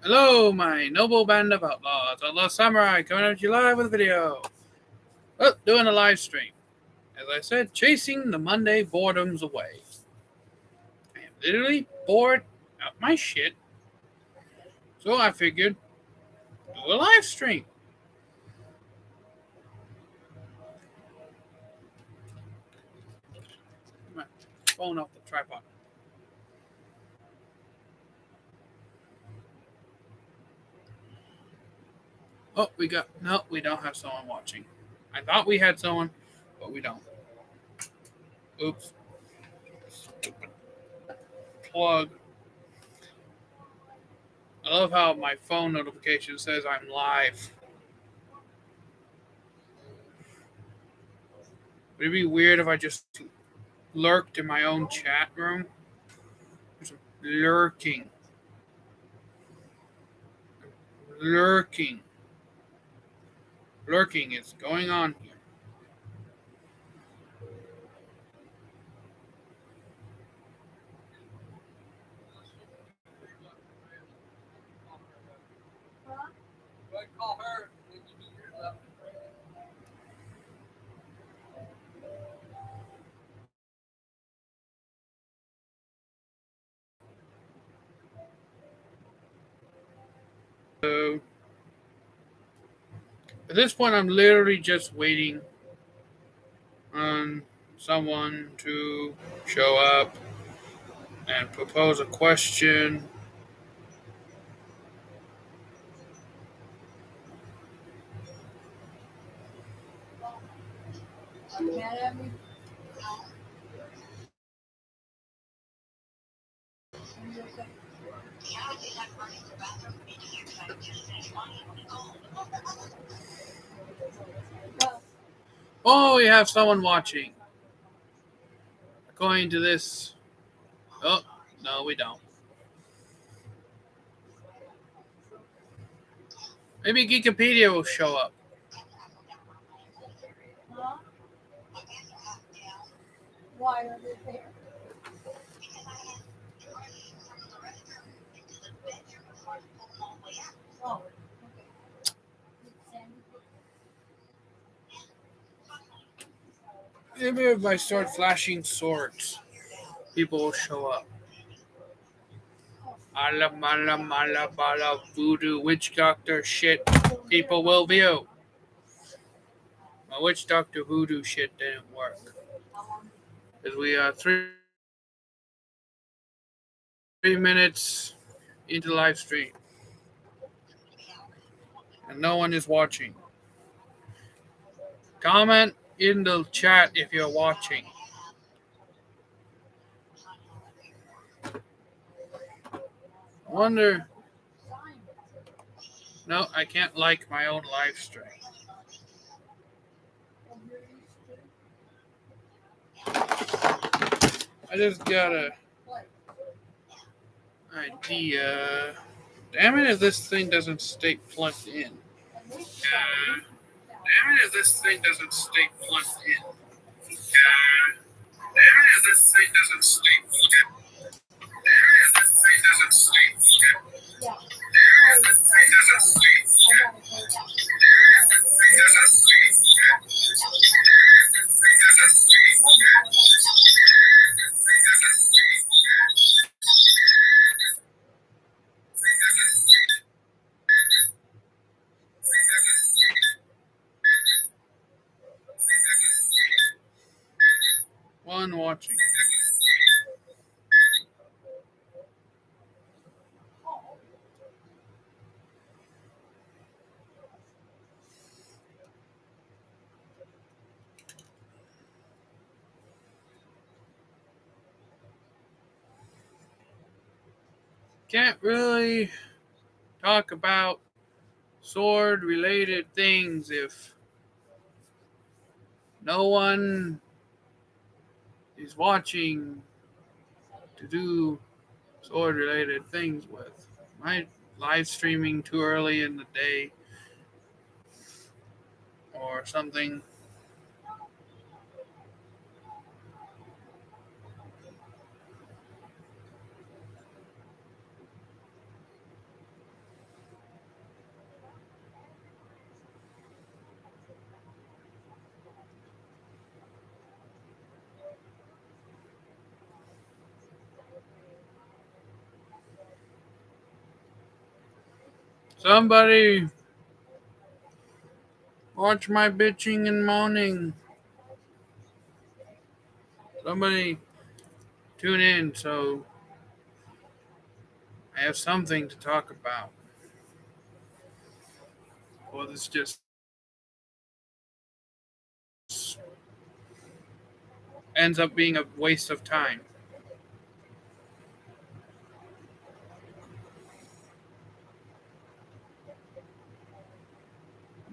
Hello, my noble band of outlaws, Outlaw Samurai, coming at you live with a video. Oh, doing a live stream. As I said, chasing the Monday boredoms away. I am literally bored out my shit, so I figured, do a live stream. My phone off the tripod. Oh, we don't have someone watching. I thought we had someone, but we don't. Oops. Stupid plug. I love how my phone notification says I'm live. Would it be weird if I just lurked in my own chat room? Just lurking. Lurking. Lurking is going on here. So at this point, I'm literally just waiting on someone to show up and propose a question. Oh, we have someone watching. According to this. Oh, no, we don't. Maybe Geekopedia will show up. Why are they there? Oh, Maybe if I start flashing swords, people will show up. Ala mala mala bala voodoo witch doctor shit people will view. My witch doctor voodoo shit didn't work. Because we are 3 minutes into the live stream. And no one is watching. Comment in the chat if you're watching. I wonder. No, I can't like my own live stream. I just got a idea. Damn it if this thing doesn't stay plugged in. Damn it if this thing doesn't stay plugged in. Damn it if this thing doesn't stay plugged in. Damn it if this thing doesn't stay plugged in. yeah. Damn it if this thing doesn't stay plugged in. Damn it if this thing doesn't stay plugged in. Damn it if this thing doesn't stay plugged in. One watching. Can't really talk about sword related things if no one is watching to do sword related things with. My live streaming too early in the day or something. Somebody watch my bitching and moaning. Somebody tune in so I have something to talk about. Or this just ends up being a waste of time.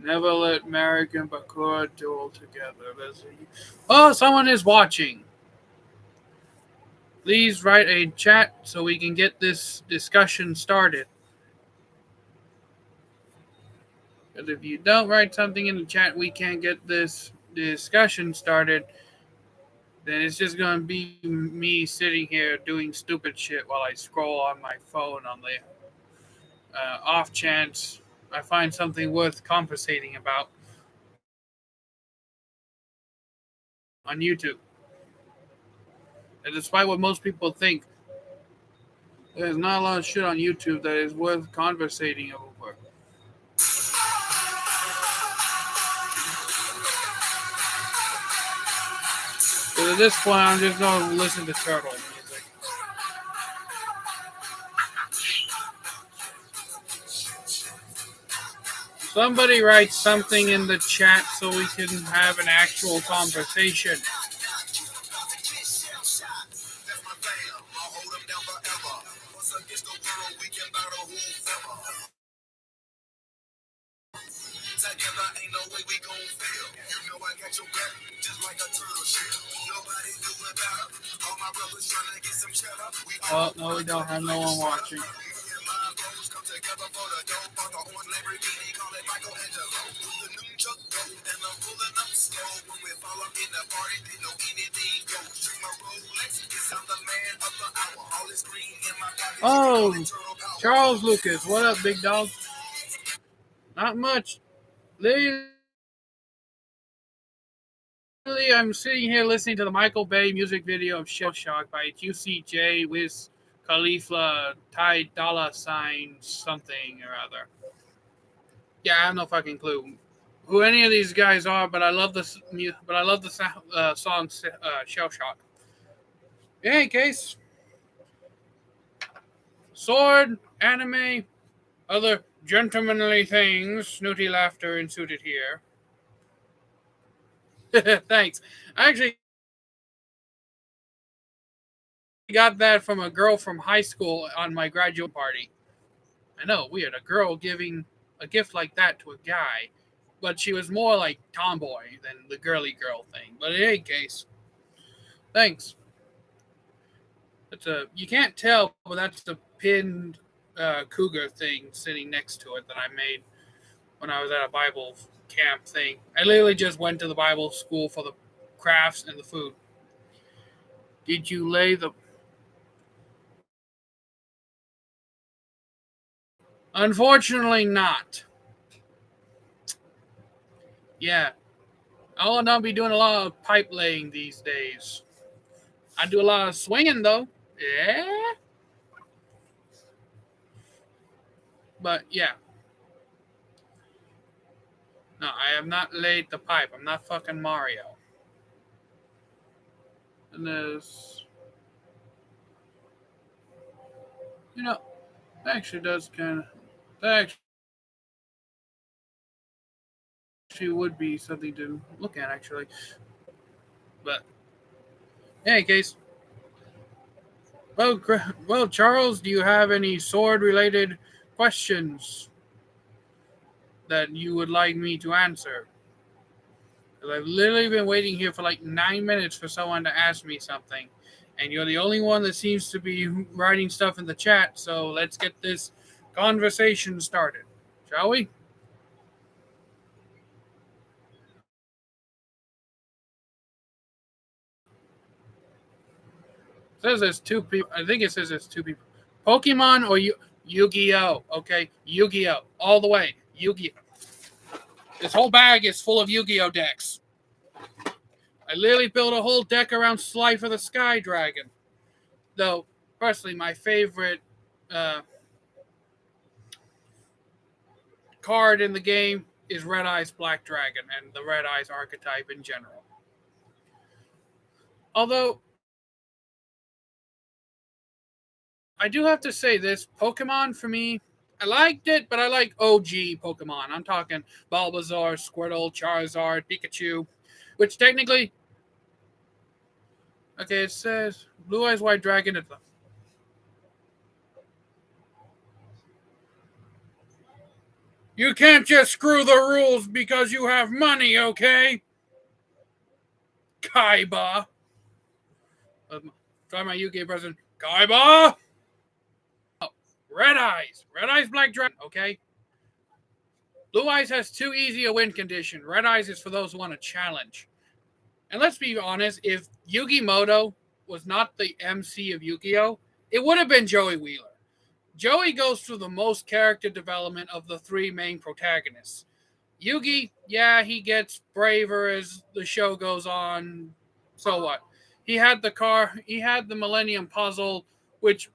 Never let Marek and Bakura duel together. Oh, someone is watching. Please write a chat so we can get this discussion started. Because if you don't write something in the chat, we can't get this discussion started. Then it's just going to be me sitting here doing stupid shit while I scroll on my phone on the off chance I find something worth conversating about on YouTube. And despite what most people think, there's not a lot of shit on YouTube that is worth conversating over. So at this point, I'm just going to listen to turtle music. Somebody write something in the chat so we can have an actual conversation. Oh, no, we don't have no one watching. Oh, Charles Lucas, what up, big dog? Not much. Lately, I'm sitting here listening to the Michael Bay music video of Shell Shock by Juicy J, Wiz Khalifa, Ty Dolla Sign, something or other. Yeah, I have no fucking clue who any of these guys are, but I love this. But I love the song Shell Shock. In any case, sword, anime, other gentlemanly things. Snooty laughter ensued here. Thanks. I actually got that from a girl from high school on my graduate party. I know, weird. A girl giving a gift like that to a guy. But she was more like tomboy than the girly girl thing. But in any case, thanks. You can't tell, but that's the pinned cougar thing sitting next to it that I made when I was at a Bible camp thing. I literally just went to the Bible school for the crafts and the food. Did you lay the... Unfortunately not. Yeah. I'll not be doing a lot of pipe laying these days. I do a lot of swinging though. Yeah. But yeah. No, I have not laid the pipe. I'm not fucking Mario. And there's... You know, that actually does kind of... That actually would be something to look at, actually. But, in any case... Well, Charles, do you have any sword-related questions that you would like me to answer? Because I've literally been waiting here for like 9 minutes for someone to ask me something. And you're the only one that seems to be writing stuff in the chat, so let's get this conversation started. Shall we? It says there's two people. I think it says there's two people. Pokemon or Yu-Gi-Oh! Okay, Yu-Gi-Oh! All the way. Yu-Gi-Oh! This whole bag is full of Yu-Gi-Oh! Decks. I literally built a whole deck around Slifer the Sky Dragon. Though, personally, my favorite card in the game is Red Eyes Black Dragon and the Red Eyes archetype in general. Although, I do have to say this, Pokemon for me, I liked it, but I like OG Pokemon. I'm talking Bulbasaur, Squirtle, Charizard, Pikachu, which technically, okay, it says Blue Eyes White Dragon at the... You can't just screw the rules because you have money, okay? Kaiba. Try my UK president. Kaiba! Oh, Red Eyes. Red Eyes Black Dragon, okay? Blue Eyes has too easy a win condition. Red Eyes is for those who want a challenge. And let's be honest, if Yugi Moto was not the MC of Yu-Gi-Oh!, it would have been Joey Wheeler. Joey goes through the most character development of the three main protagonists. Yugi, yeah, he gets braver as the show goes on. So what? He had the Millennium Puzzle, which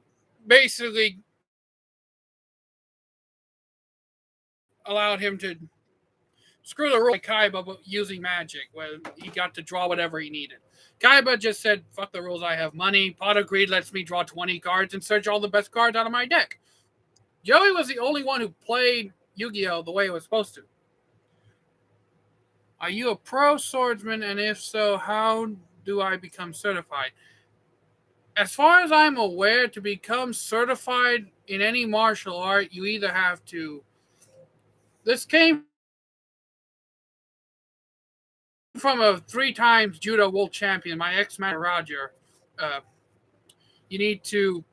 basically allowed him to screw the rule like Kaiba, but using magic, where he got to draw whatever he needed. Kaiba just said, fuck the rules, I have money. Pot of Greed lets me draw 20 cards and search all the best cards out of my deck. Joey was the only one who played Yu-Gi-Oh! The way it was supposed to. Are you a pro swordsman, and if so, how do I become certified? As far as I'm aware, to become certified in any martial art, you either have to... This came from a 3 times judo world champion, my ex-man Roger. You need to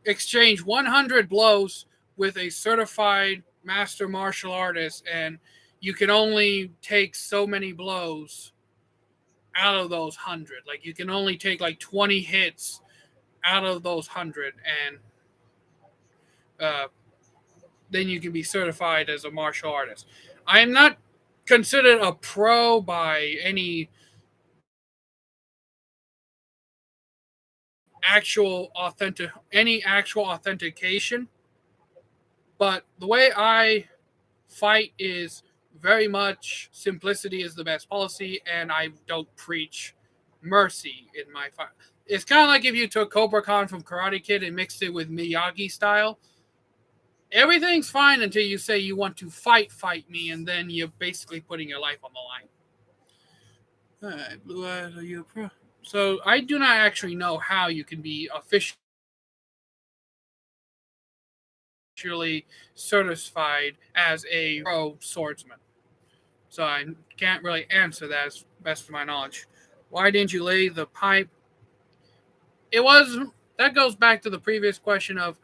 exchange 100 blows with a certified master martial artist, and you can only take so many blows out of those 100. Like, you can only take like 20 hits out of those 100, and then you can be certified as a martial artist. I am not considered a pro by any actual authentication, but the way I fight is very much simplicity is the best policy, and I don't preach mercy in my fight. It's kind of like if you took Cobra Khan from Karate Kid and mixed it with Miyagi style. Everything's fine until you say you want to fight me, and then you're basically putting your life on the line. All right, Blue Eyes, are you a pro? So I do not actually know how you can be officially certified as a pro swordsman. So I can't really answer that as best of my knowledge. Why didn't you lay the pipe? That goes back to the previous question of,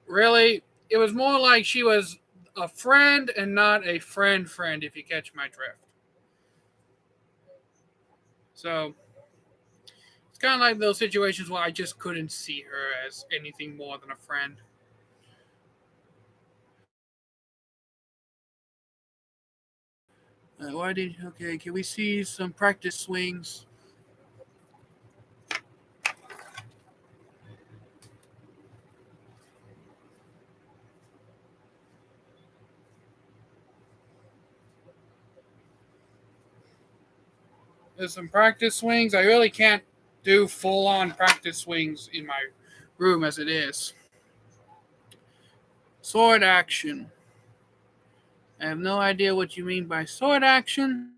really, it was more like she was a friend and not a friend, if you catch my drift. So it's kind of like those situations where I just couldn't see her as anything more than a friend. Okay, can we see some practice swings? There's some practice swings. I really can't do full-on practice swings in my room as it is. Sword action. I have no idea what you mean by sword action.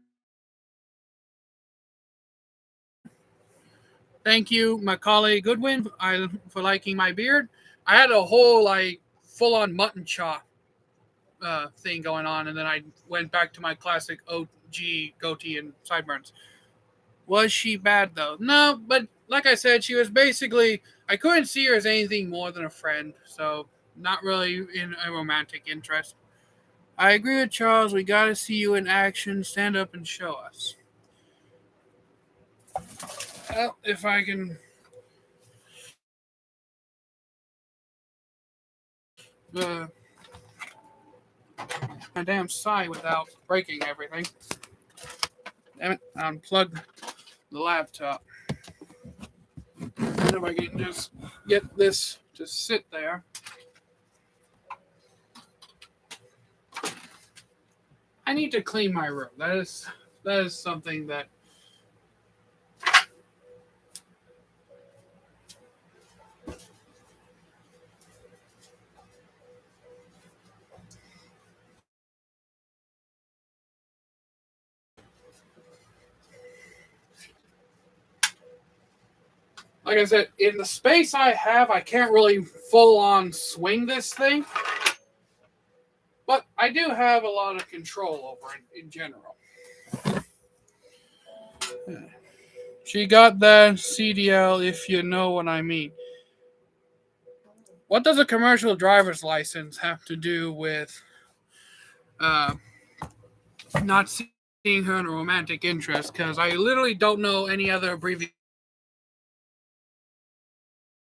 Thank you, Macaulay Goodwin, for liking my beard. I had a whole full-on mutton chop thing going on, and then I went back to my classic OG goatee and sideburns. Was she bad though? No, but like I said, she was basically, I couldn't see her as anything more than a friend, so not really in a romantic interest. I agree with Charles. We got to see you in action. Stand up and show us. Well, if I can... my damn side without breaking everything. Damn it, I unplugged the laptop. And if I can just get this to sit there. I need to clean my room. That is something that. Like I said, in the space I have, I can't really full on swing this thing. But I do have a lot of control over it in general. She got that CDL, if you know what I mean. What does a commercial driver's license have to do with not seeing her in a romantic interest? Because I literally don't know any other abbreviation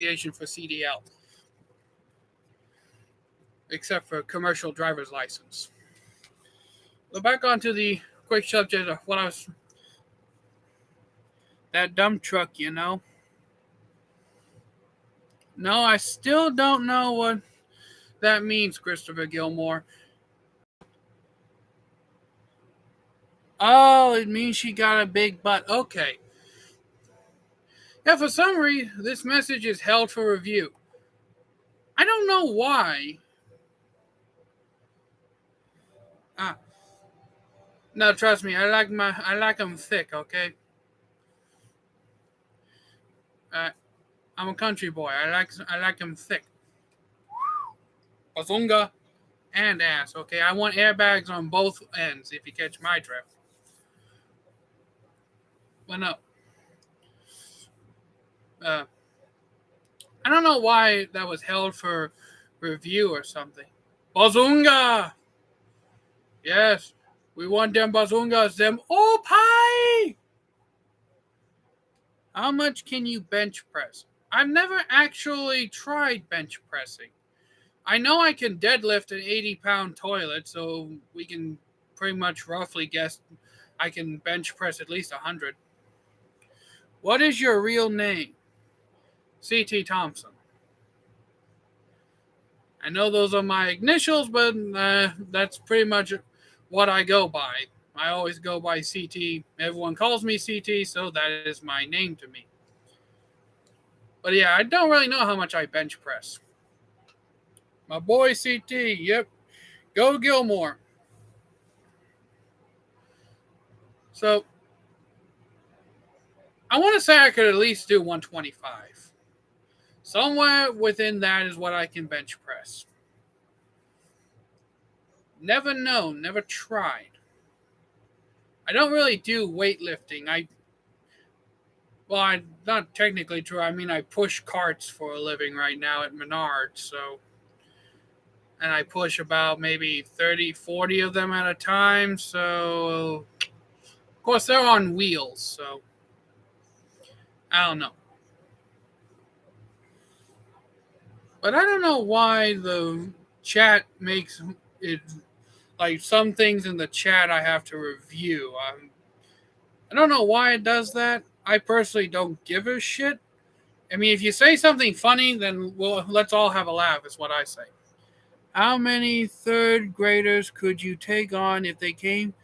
for CDL except for commercial driver's license. So back onto the quick subject of what I was. That dump truck, you know. No, I still don't know what that means, Christopher Gilmore. Oh, it means she got a big butt. Okay. Yeah, for some reason, this message is held for review. I don't know why. Ah, no, trust me. I like them thick. Okay. I'm a country boy. I like them thick. Bazunga and ass. Okay, I want airbags on both ends. If you catch my drift. But no. I don't know why that was held for review or something. Bazunga! Yes, we want them bazungas, them pie! How much can you bench press? I've never actually tried bench pressing. I know I can deadlift an 80-pound toilet, so we can pretty much roughly guess I can bench press at least 100. What is your real name? C.T. Thompson. I know those are my initials, but that's pretty much what I go by. I always go by CT. Everyone calls me CT, so that is my name to me. But yeah, I don't really know how much I bench press. My boy CT, yep. Go Gilmore. So, I want to say I could at least do 125. Somewhere within that is what I can bench press. Never known, never tried. I don't really do weightlifting. I'm not technically true. I mean, I push carts for a living right now at Menards, so. And I push about maybe 30, 40 of them at a time, so. Of course, they're on wheels, so. I don't know. But I don't know why the chat makes it. Like, some things in the chat I have to review. I don't know why it does that. I personally don't give a shit. I mean, if you say something funny, then let's all have a laugh, is what I say. How many third graders could you take on if they came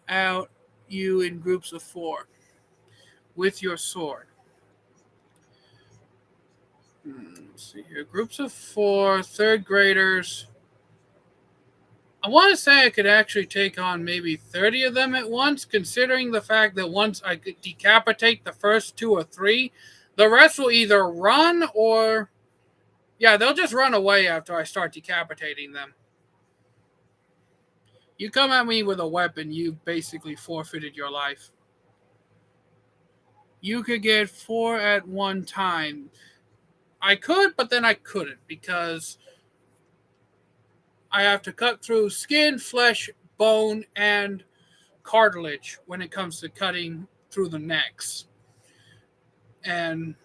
out you in groups of 4 with your sword? Let's see here. Groups of 4, third graders. I want to say I could actually take on maybe 30 of them at once, considering the fact that once I could decapitate the first 2 or 3, the rest will either run or. Yeah, they'll just run away after I start decapitating them. You come at me with a weapon, you've basically forfeited your life. You could get 4 at one time. I could, but then I couldn't because I have to cut through skin, flesh, bone, and cartilage when it comes to cutting through the necks. And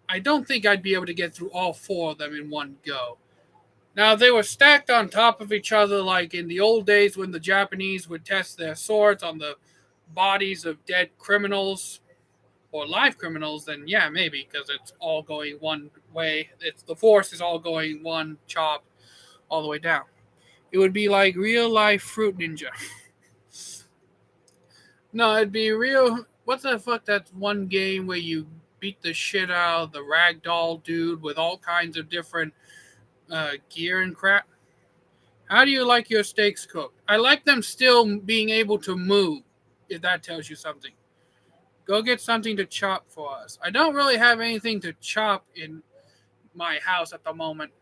I don't think I'd be able to get through all 4 of them in one go. Now, they were stacked on top of each other like in the old days when the Japanese would test their swords on the bodies of dead criminals or live criminals, then yeah, maybe, because it's all going one way. The force is all going one chop all the way down. It would be like real life Fruit Ninja. No, it'd be real. What's the fuck? That one game where you beat the shit out of the ragdoll dude with all kinds of different gear and crap. How do you like your steaks cooked? I like them still being able to move, if that tells you something. Go get something to chop for us. I don't really have anything to chop in my house at the moment.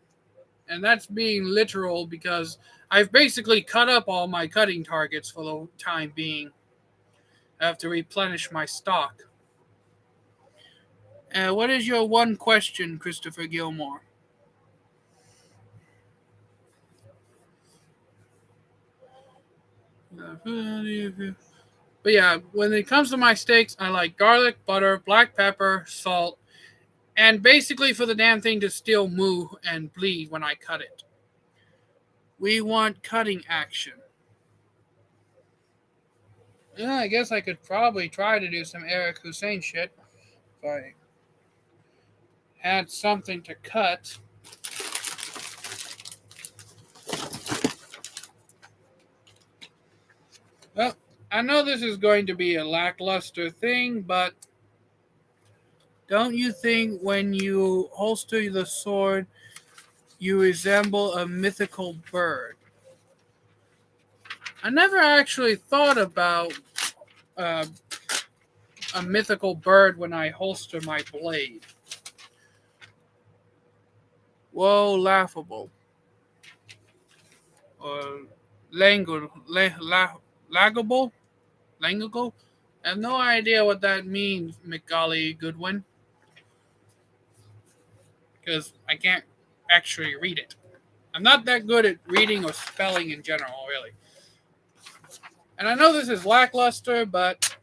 And that's being literal because I've basically cut up all my cutting targets for the time being. I have to replenish my stock. What is your one question, Christopher Gilmore? But yeah, when it comes to my steaks, I like garlic, butter, black pepper, salt, and basically for the damn thing to still move and bleed when I cut it. We want cutting action. Yeah, I guess I could probably try to do some Eric Hussein shit if I had something to cut. Well, I know this is going to be a lackluster thing, but don't you think when you holster the sword, you resemble a mythical bird? I never actually thought about uh, a mythical bird when I holster my blade. Whoa, laughable. Or lagable? Langable? I have no idea what that means, McGolly Goodwin, because I can't actually read it. I'm not that good at reading or spelling in general, really. And I know this is lackluster, but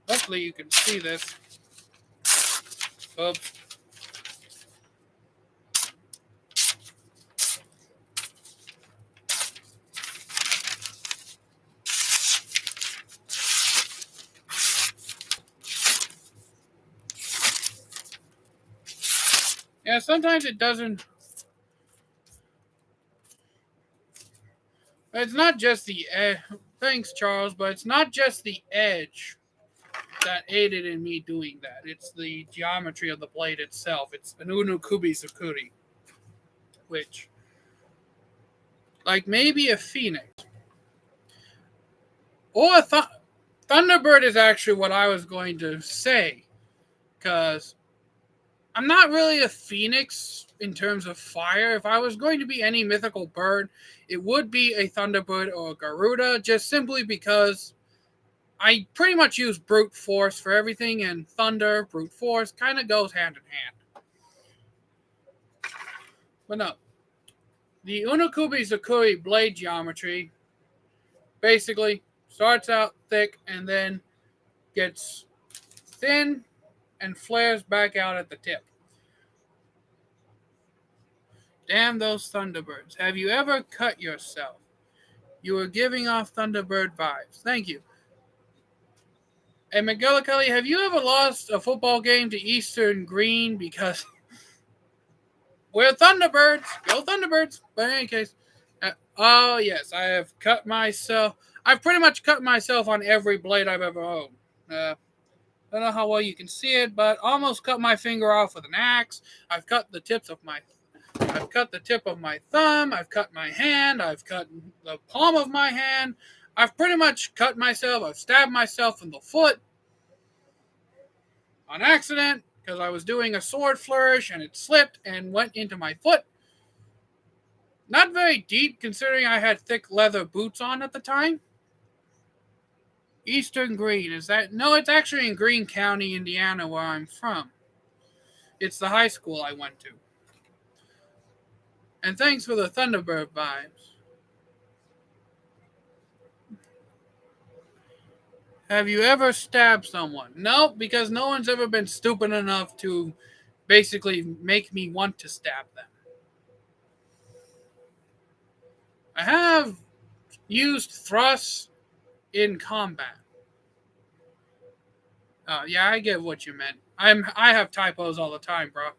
hopefully you can see this. Oops. Yeah, sometimes it doesn't. It's not just the edge. Thanks, Charles, but it's not just the edge that aided in me doing that. It's the geometry of the blade itself. It's an Unukubi Sukuri, which, like maybe a phoenix or a thunderbird is actually what I was going to say, because I'm not really a phoenix in terms of fire. If I was going to be any mythical bird, it would be a thunderbird or a Garuda, just simply because I pretty much use brute force for everything, and thunder, brute force, kind of goes hand in hand. But no, the Unukubi Zakuri blade geometry basically starts out thick and then gets thin and flares back out at the tip. Damn those Thunderbirds. Have you ever cut yourself? You were giving off Thunderbird vibes. Thank you. And McGillicuddy, have you ever lost a football game to Eastern Green because we're Thunderbirds? Go Thunderbirds. But in any case, oh yes, I have cut myself. I've pretty much cut myself on every blade I've ever owned. Don't know how well you can see it, but almost cut my finger off with an axe. I've cut the tip of my thumb. I've cut my hand. I've cut the palm of my hand. I've pretty much cut myself. I've stabbed myself in the foot on accident because I was doing a sword flourish and it slipped and went into my foot. Not very deep considering I had thick leather boots on at the time. Eastern Green, is that? No, it's actually in Greene County, Indiana, where I'm from. It's the high school I went to. And thanks for the Thunderbird vibes. Have you ever stabbed someone? No, because no one's ever been stupid enough to basically make me want to stab them. I have used thrusts in combat. Yeah, I get what you meant. I have typos all the time, bro.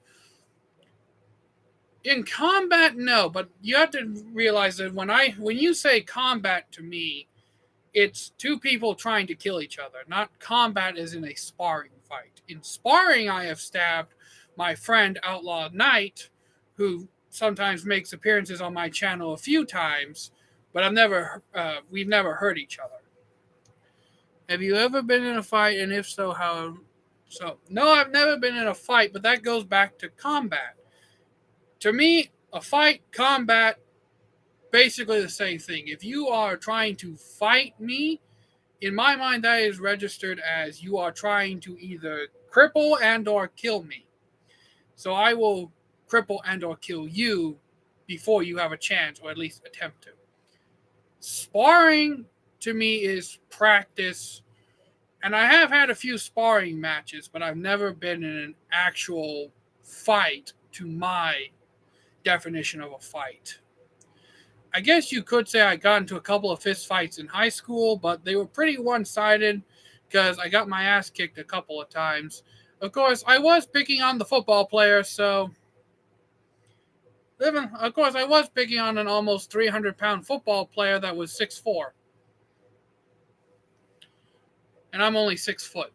In combat, no, but you have to realize that when you say combat to me, It's two people trying to kill each other, not combat as in a sparring fight. In sparring, I have stabbed my friend Outlaw Knight, who sometimes makes appearances on my channel a few times, but we've never hurt each other. Have you ever been in a fight, and if so, how? So, no, I've never been in a fight, but that goes back to combat. To me, a fight, combat, basically the same thing. If you are trying to fight me, in my mind, that is registered as you are trying to either cripple and or kill me. So I will cripple and or kill you before you have a chance, or at least attempt to. Sparring, to me, is practice. And I have had a few sparring matches, but I've never been in an actual fight to my definition of a fight. I guess you could say I got into a couple of fist fights in high school, but they were pretty one-sided because I got my ass kicked a couple of times. Of course, I was picking on the football player, so... Of course, I was picking on an almost 300-pound football player that was 6'4". And I'm only 6 foot.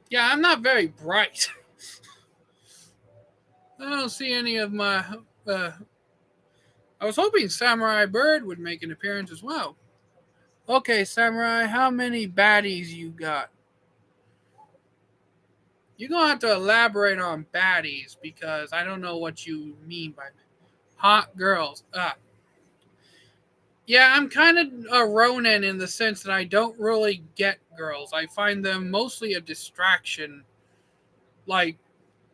Yeah, I'm not very bright. I don't see any of my... I was hoping Samurai Bird would make an appearance as well. Okay, Samurai, how many baddies you got? You're going to have to elaborate on baddies because I don't know what you mean by hot girls. Yeah, I'm kind of a Ronin in the sense that I don't really get girls. I find them mostly a distraction like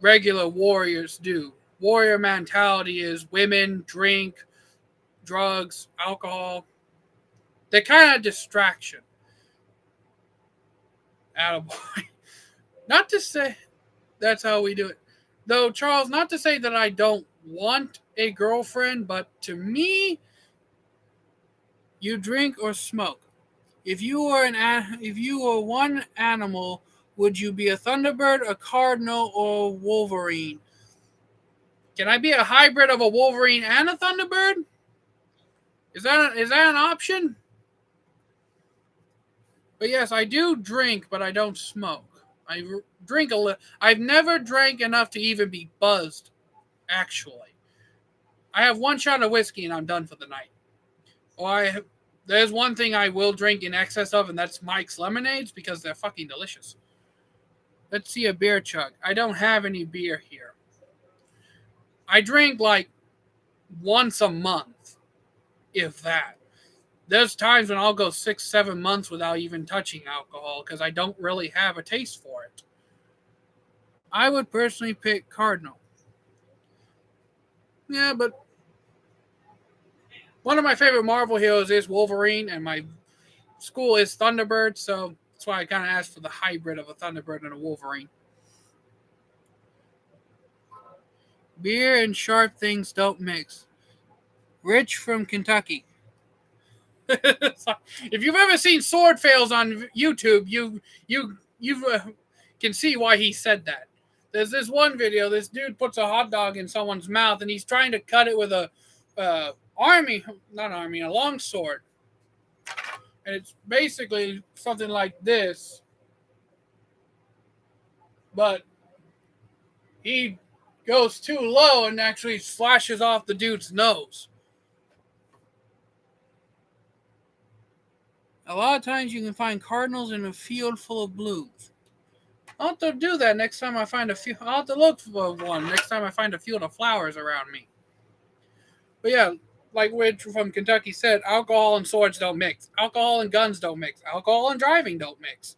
regular warriors do. Warrior mentality is women, drink, drugs, alcohol. They're kind of distraction. Attaboy. Not to say that's how we do it. Though, Charles, not to say that I don't want a girlfriend, but to me, you drink or smoke. If you were one animal, would you be a thunderbird, a cardinal, or a wolverine? Can I be a hybrid of a wolverine and a thunderbird? Is that an option? But yes, I do drink, but I don't smoke. I drink a little. I've never drank enough to even be buzzed, actually. I have one shot of whiskey and I'm done for the night. There's one thing I will drink in excess of, and that's Mike's lemonades because they're fucking delicious. Let's see a beer chug. I don't have any beer here. I drink like once a month, if that. There's times when I'll go 6-7 months without even touching alcohol because I don't really have a taste for it. I would personally pick Cardinal. Yeah, but one of my favorite Marvel heroes is Wolverine, and my school is Thunderbird, so that's why I kind of asked for the hybrid of a Thunderbird and a Wolverine. Beer and sharp things don't mix. Rich from Kentucky. If you've ever seen sword fails on YouTube, you can see why he said that. There's this one video. This dude puts a hot dog in someone's mouth, and he's trying to cut it with a long sword, and it's basically something like this, but he goes too low and actually slashes off the dude's nose. A lot of times you can find cardinals in a field full of blues. I'll have to do that next time I find a field. I'll have to look for one next time I find a field of flowers around me. But yeah, like Rich from Kentucky said, alcohol and swords don't mix. Alcohol and guns don't mix. Alcohol and driving don't mix.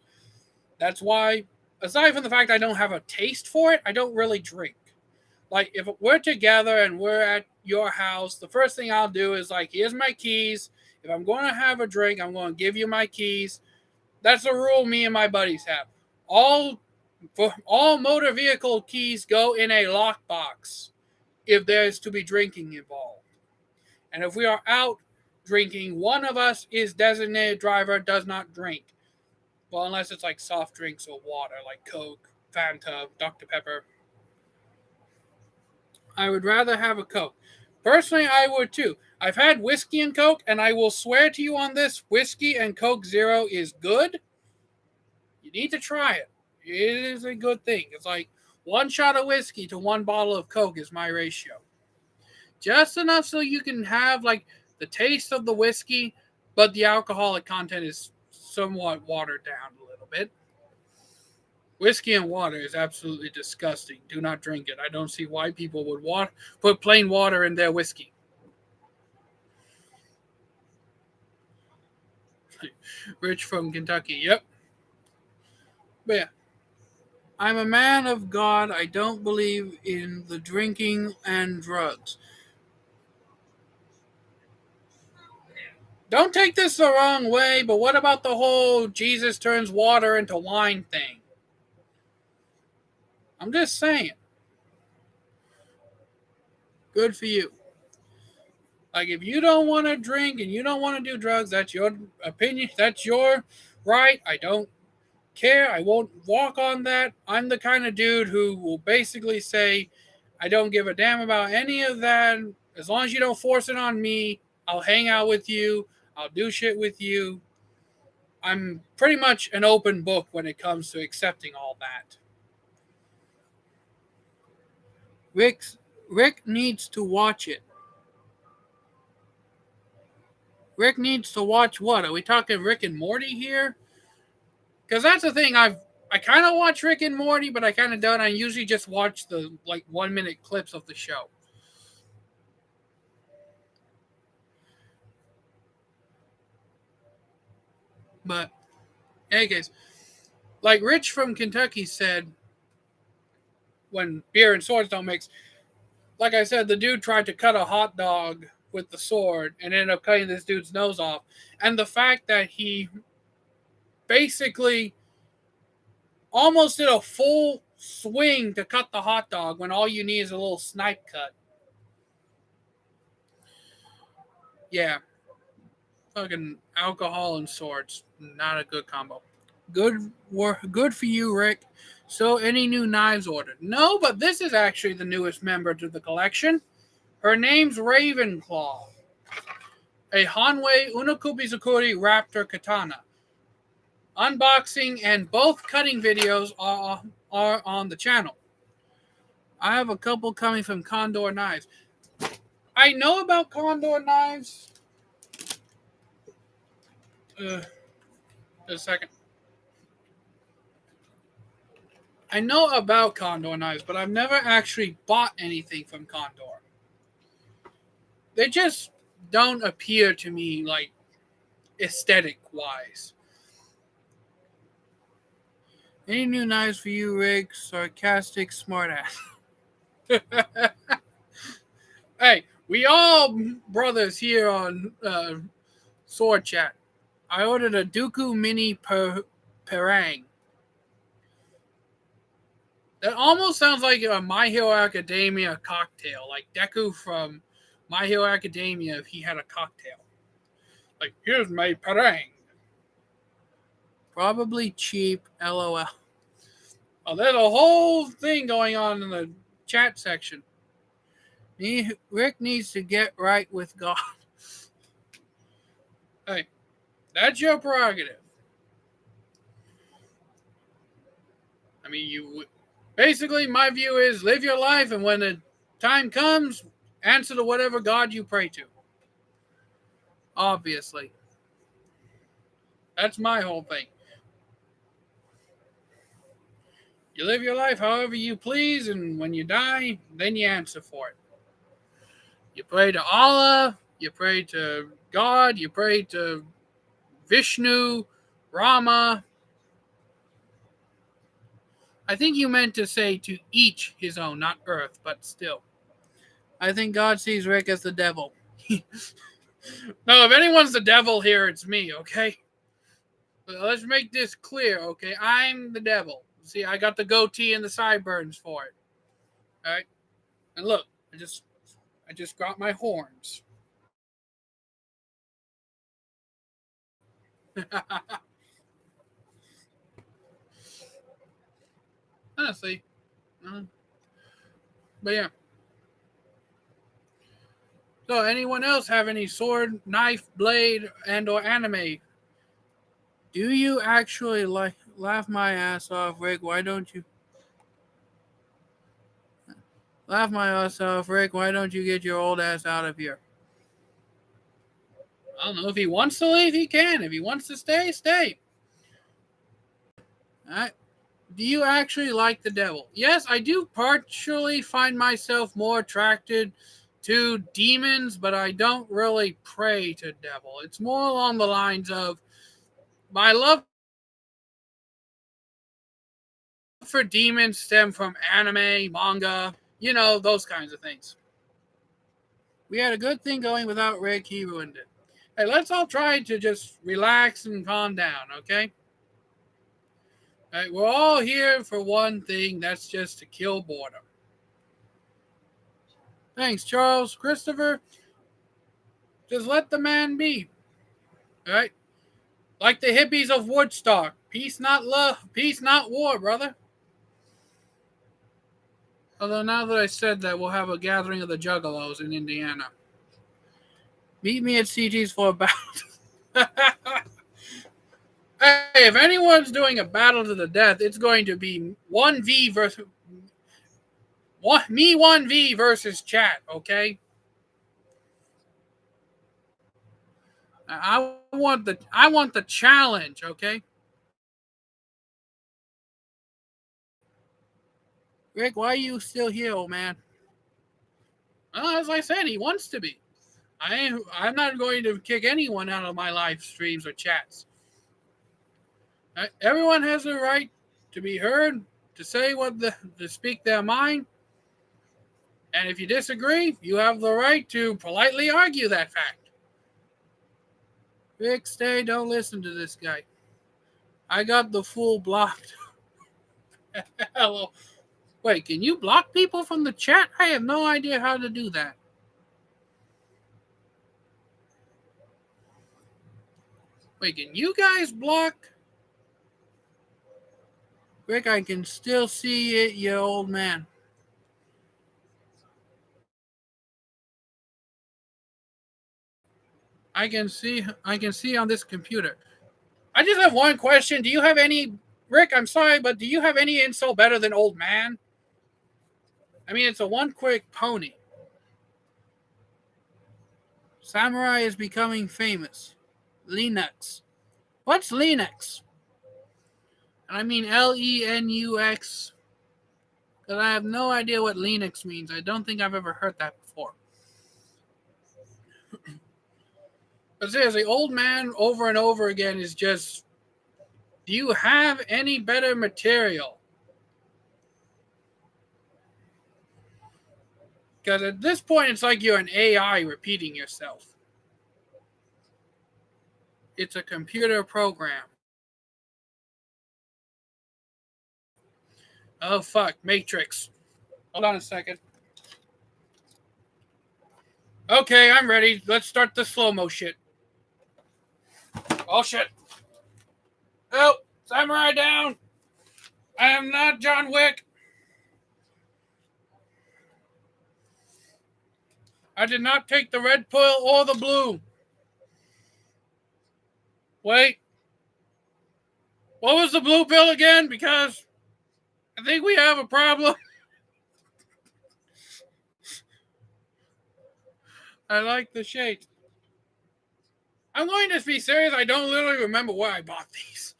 That's why, aside from the fact I don't have a taste for it, I don't really drink. Like, if we're together and we're at your house, the first thing I'll do is like, here's my keys. If I'm going to have a drink, I'm going to give you my keys. That's a rule me and my buddies have. All motor vehicle keys go in a lockbox if there's to be drinking involved. And if we are out drinking, one of us is designated driver, does not drink. Well, unless it's like soft drinks or water, like Coke, Fanta, Dr. Pepper. I would rather have a Coke. Personally, I would too. I've had whiskey and Coke, and I will swear to you on this, whiskey and Coke Zero is good. You need to try it. It is a good thing. It's like one shot of whiskey to one bottle of Coke is my ratio. Just enough so you can have like the taste of the whiskey, but the alcoholic content is somewhat watered down a little bit. Whiskey and water is absolutely disgusting. Do not drink it. I don't see why people would put plain water in their whiskey. Rich from Kentucky. Yep. But yeah. I'm a man of God. I don't believe in the drinking and drugs. Don't take this the wrong way, but what about the whole Jesus turns water into wine thing? I'm just saying. Good for you. Like, if you don't want to drink and you don't want to do drugs, that's your opinion. That's your right. I don't care. I won't walk on that. I'm the kind of dude who will basically say, I don't give a damn about any of that. As long as you don't force it on me, I'll hang out with you. I'll do shit with you. I'm pretty much an open book when it comes to accepting all that. Rick needs to watch it. Rick needs to watch what? Are we talking Rick and Morty here? Because that's the thing. I kind of watch Rick and Morty, but I kind of don't. I usually just watch the like 1 minute clips of the show. But, in any case, like Rich from Kentucky said, when beer and swords don't mix, like I said, the dude tried to cut a hot dog with the sword and ended up cutting this dude's nose off. And the fact that he basically almost did a full swing to cut the hot dog when all you need is a little snipe cut. Yeah. Fucking alcohol and swords. Not a good combo. Good for you, Rick. So, any new knives ordered? No, but this is actually the newest member to the collection. Her name's Ravenclaw. A Hanwei Unokubizukuri Raptor Katana. Unboxing and both cutting videos are on the channel. I have a couple coming from Condor Knives. I know about Condor Knives. Just a second. I know about Condor Knives, but I've never actually bought anything from Condor. They just don't appear to me like aesthetic wise. Any new knives for you, Rick? Sarcastic smartass. Hey, we all brothers here on Sword Chat. I ordered a Dooku Mini Perang. That almost sounds like a My Hero Academia cocktail, like Deku from My Hero Academia if he had a cocktail. Like, here's my Perang. Probably cheap, lol. Oh, there's a whole thing going on in the chat section. Rick needs to get right with God. Hey, that's your prerogative. I mean, basically, my view is live your life, and when the time comes, answer to whatever God you pray to. Obviously. That's my whole thing. You live your life however you please, and when you die, then you answer for it. You pray to Allah, you pray to God, you pray to Vishnu, Rama. I think you meant to say to each his own, not earth, but still. I think God sees Rick as the devil. No, if anyone's the devil here, it's me, okay? But let's make this clear, okay? I'm the devil. See, I got the goatee and the sideburns for it. All right? And look, I just got my horns. Honestly. But yeah. So, anyone else have any sword, knife, blade, and or anime? Do you actually laugh my ass off, Rick? Why don't you laugh my ass off, Rick? Why don't you get your old ass out of here? I don't know. If he wants to leave, he can. If he wants to stay, stay. All right. Do you actually like the devil? Yes, I do partially find myself more attracted to demons, but I don't really pray to devil. It's more along the lines of my love for demons stem from anime, manga, those kinds of things. We had a good thing going without Rick. He ruined it. Hey, let's all try to just relax and calm down, okay? All right, we're all here for one thing. That's just to kill boredom. Thanks, Charles. Christopher, just let the man be. All right? Like the hippies of Woodstock. Peace, not love. Peace, not war, brother. Although now that I said that, we'll have a gathering of the Juggalos in Indiana. Meet me at CT's for a battle. Hey, if anyone's doing a battle to the death, it's going to be 1v versus me 1v versus chat, okay? I want the challenge, okay? Rick, why are you still here, old man? Well, as I said, he wants to be. I'm not going to kick anyone out of my live streams or chats. Everyone has a right to be heard, to say to speak their mind. And if you disagree, you have the right to politely argue that fact. Rick, stay, don't listen to this guy. I got the fool blocked. Hello. Wait, can you block people from the chat? I have no idea how to do that. Wait, can you guys block? Rick, I can still see it, you old man. I can see on this computer. I just have one question. Do you have any, Rick, I'm sorry, but do you have any insult better than old man? I mean, it's a one quick pony. Samurai is becoming famous. Linux. What's Linux? And I mean Lenux. Because I have no idea what Linux means. I don't think I've ever heard that before. But seriously, old man over and over again is just, do you have any better material? Because at this point, it's like you're an AI repeating yourself. It's a computer program. Oh, fuck. Matrix. Hold on a second. Okay, I'm ready. Let's start the slow-mo shit. Oh, shit. Oh, samurai down. I am not John Wick. I did not take the red pill or the blue. Wait. What was the blue pill again? Because I think we have a problem. I like the shades. I'm going to be serious. I don't literally remember where I bought these.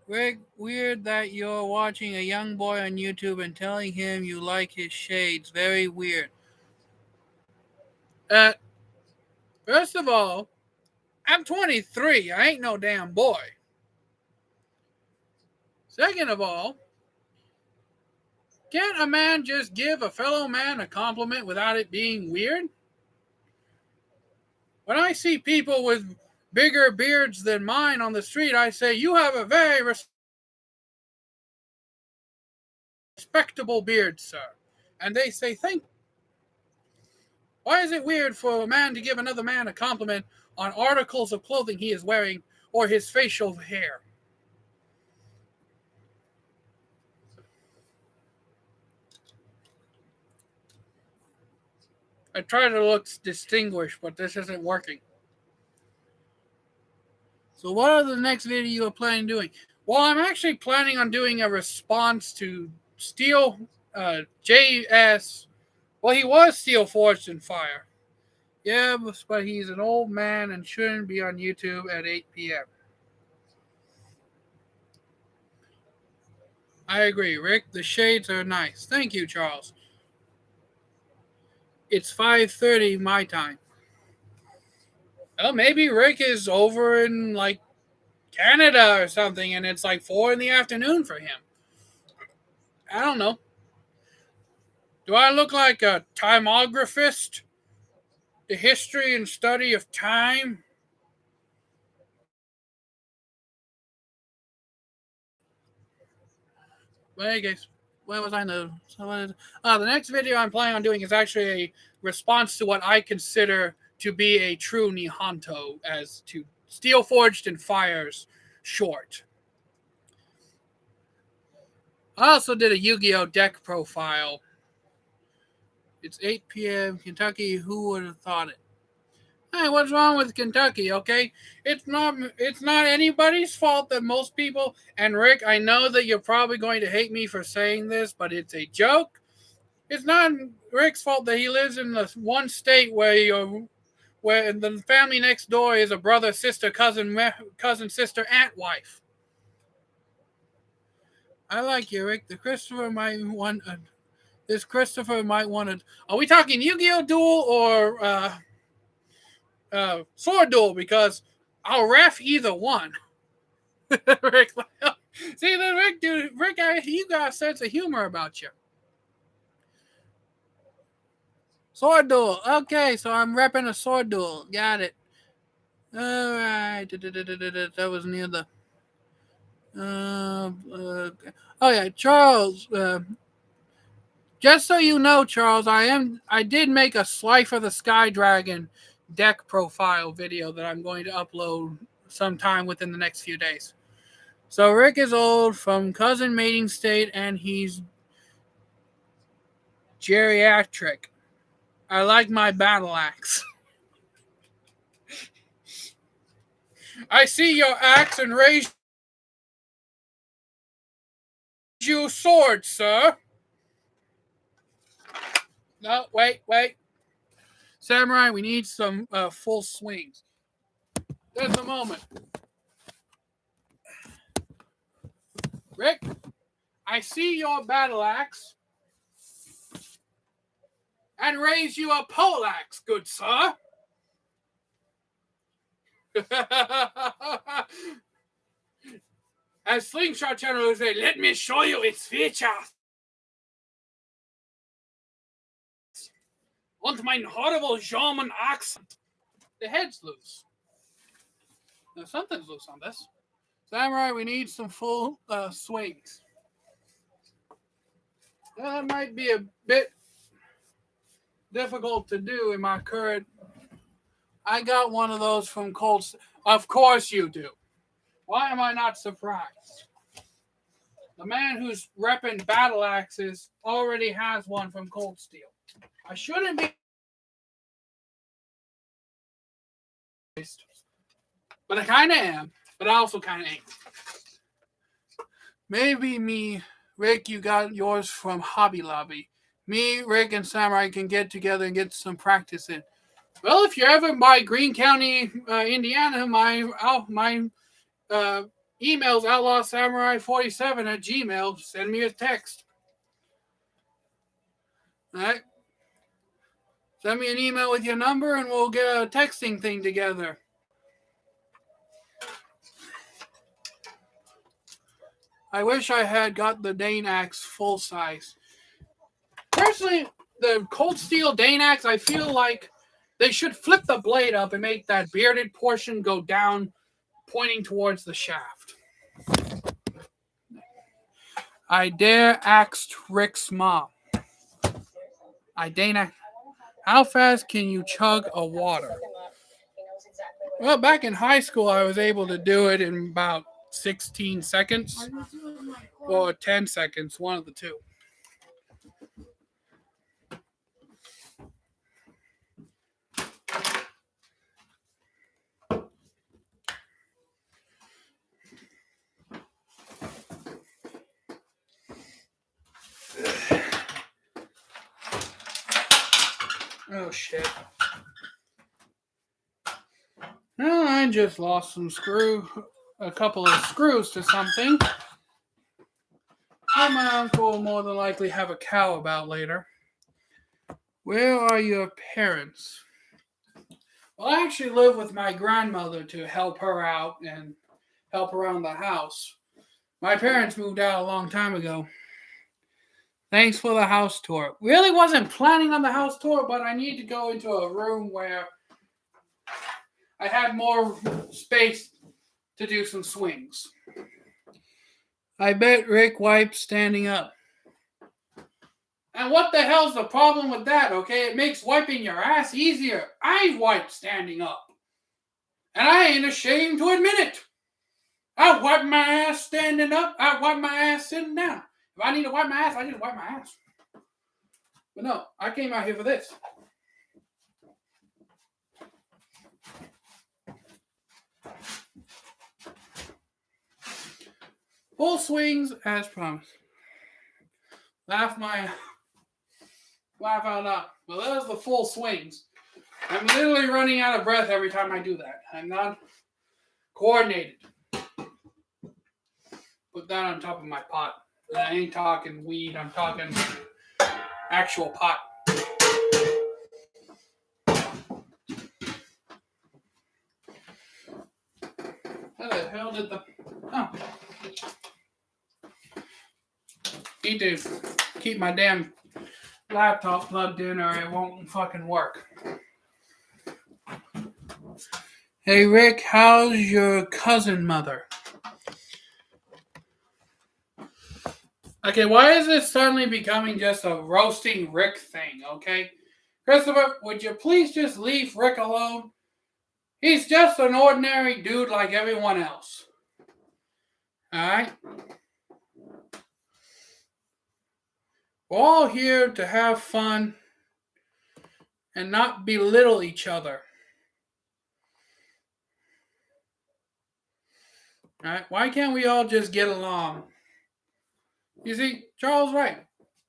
Rick, weird that you're watching a young boy on YouTube and telling him you like his shades. Very weird. First of all, I'm 23. I ain't no damn boy. Second of all, can't a man just give a fellow man a compliment without it being weird? When I see people with bigger beards than mine on the street, I say, you have a very respectable beard, sir. And they say, thank you. Why is it weird for a man to give another man a compliment on articles of clothing he is wearing or his facial hair? I try to look distinguished, but this isn't working. So what are the next video you are planning on doing? Well, I'm actually planning on doing a response to Steel JS. Well, he was Steel Forged in Fire. Yeah, but he's an old man and shouldn't be on YouTube at 8 p.m. I agree, Rick. The shades are nice. Thank you, Charles. It's 5:30 my time. Oh, maybe Rick is over in like Canada or something, and it's like 4 in the afternoon for him. I don't know. Do I look like a timeographist? The history and study of time? Well, hey guys, where was I? The next video I'm planning on doing is actually a response to what I consider to be a true Nihonto as to Steel Forged in Fire's short. I also did a Yu-Gi-Oh! Deck profile. It's 8 p.m. Kentucky. Who would have thought it? Hey, what's wrong with Kentucky? Okay, it's not anybody's fault that most people. And Rick, I know that you're probably going to hate me for saying this, but it's a joke. It's not Rick's fault that he lives in the one state where the family next door is a brother, sister, cousin, sister, aunt, wife. I like you, Rick. This Christopher might want to. Are we talking Yu-Gi-Oh! Duel or sword duel? Because I'll ref either one. Rick, see that Rick, dude, Rick, you got a sense of humor about you. Sword duel. Okay, so I'm repping a sword duel. Got it. All right. That was near the. Oh yeah, Charles. Just so you know, Charles, I did make a Slifer the Sky Dragon deck profile video that I'm going to upload sometime within the next few days. So Rick is old from cousin mating state, and he's geriatric. I like my battle axe. I see your axe and raise you sword, sir. No, wait. Samurai, we need some full swings. There's a moment. Rick, I see your battle axe and raise you a pole axe, good sir. As Slingshot Channel would say, let me show you its features. Und mein horrible German accent. The head's loose. Now, something's loose on this. Samurai, we need some full swings. That might be a bit difficult to do in my current. I got one of those from Cold. Of course you do. Why am I not surprised? The man who's repping battle axes already has one from Cold Steel. I shouldn't be. But I kind of am. But I also kind of ain't. Maybe me, Rick, you got yours from Hobby Lobby. Me, Rick, and Samurai can get together and get some practice in. Well, if you're ever by Greene County, Indiana, my email's outlawsamurai47@gmail. Send me a text. All right. Send me an email with your number and we'll get a texting thing together. I wish I had got the Dane Axe full size. Personally, the Cold Steel Dane Axe, I feel like they should flip the blade up and make that bearded portion go down, pointing towards the shaft. I dare ask Rick's mom. Dana, how fast can you chug a water? Well, back in high school, I was able to do it in about 16 seconds or 10 seconds, one of the two. Oh shit. No, I just lost a couple of screws to something. That my uncle will more than likely have a cow about later. Where are your parents? Well, I actually live with my grandmother to help her out and help around the house. My parents moved out a long time ago. Thanks for the house tour. Really wasn't planning on the house tour, but I need to go into a room where I had more space to do some swings. I bet Rick wipes standing up. And what the hell's the problem with that, okay? It makes wiping your ass easier. I wipe standing up. And I ain't ashamed to admit it. I wipe my ass standing up. I wipe my ass sitting down. If I need to wipe my ass, I just wipe my ass. But no, I came out here for this. Full swings as promised. Laugh out loud. Well, that was the full swings. I'm literally running out of breath every time I do that. I'm not coordinated. Put that on top of my pot. I ain't talking weed. I'm talking actual pot. How the hell did the... Oh. Need to keep my damn laptop plugged in or it won't fucking work. Hey Rick, how's your cousin mother? Okay, why is this suddenly becoming just a roasting Rick thing, okay? Christopher, would you please just leave Rick alone? He's just an ordinary dude like everyone else. Alright? We're all here to have fun and not belittle each other. Alright? Why can't we all just get along? You see, Charles right.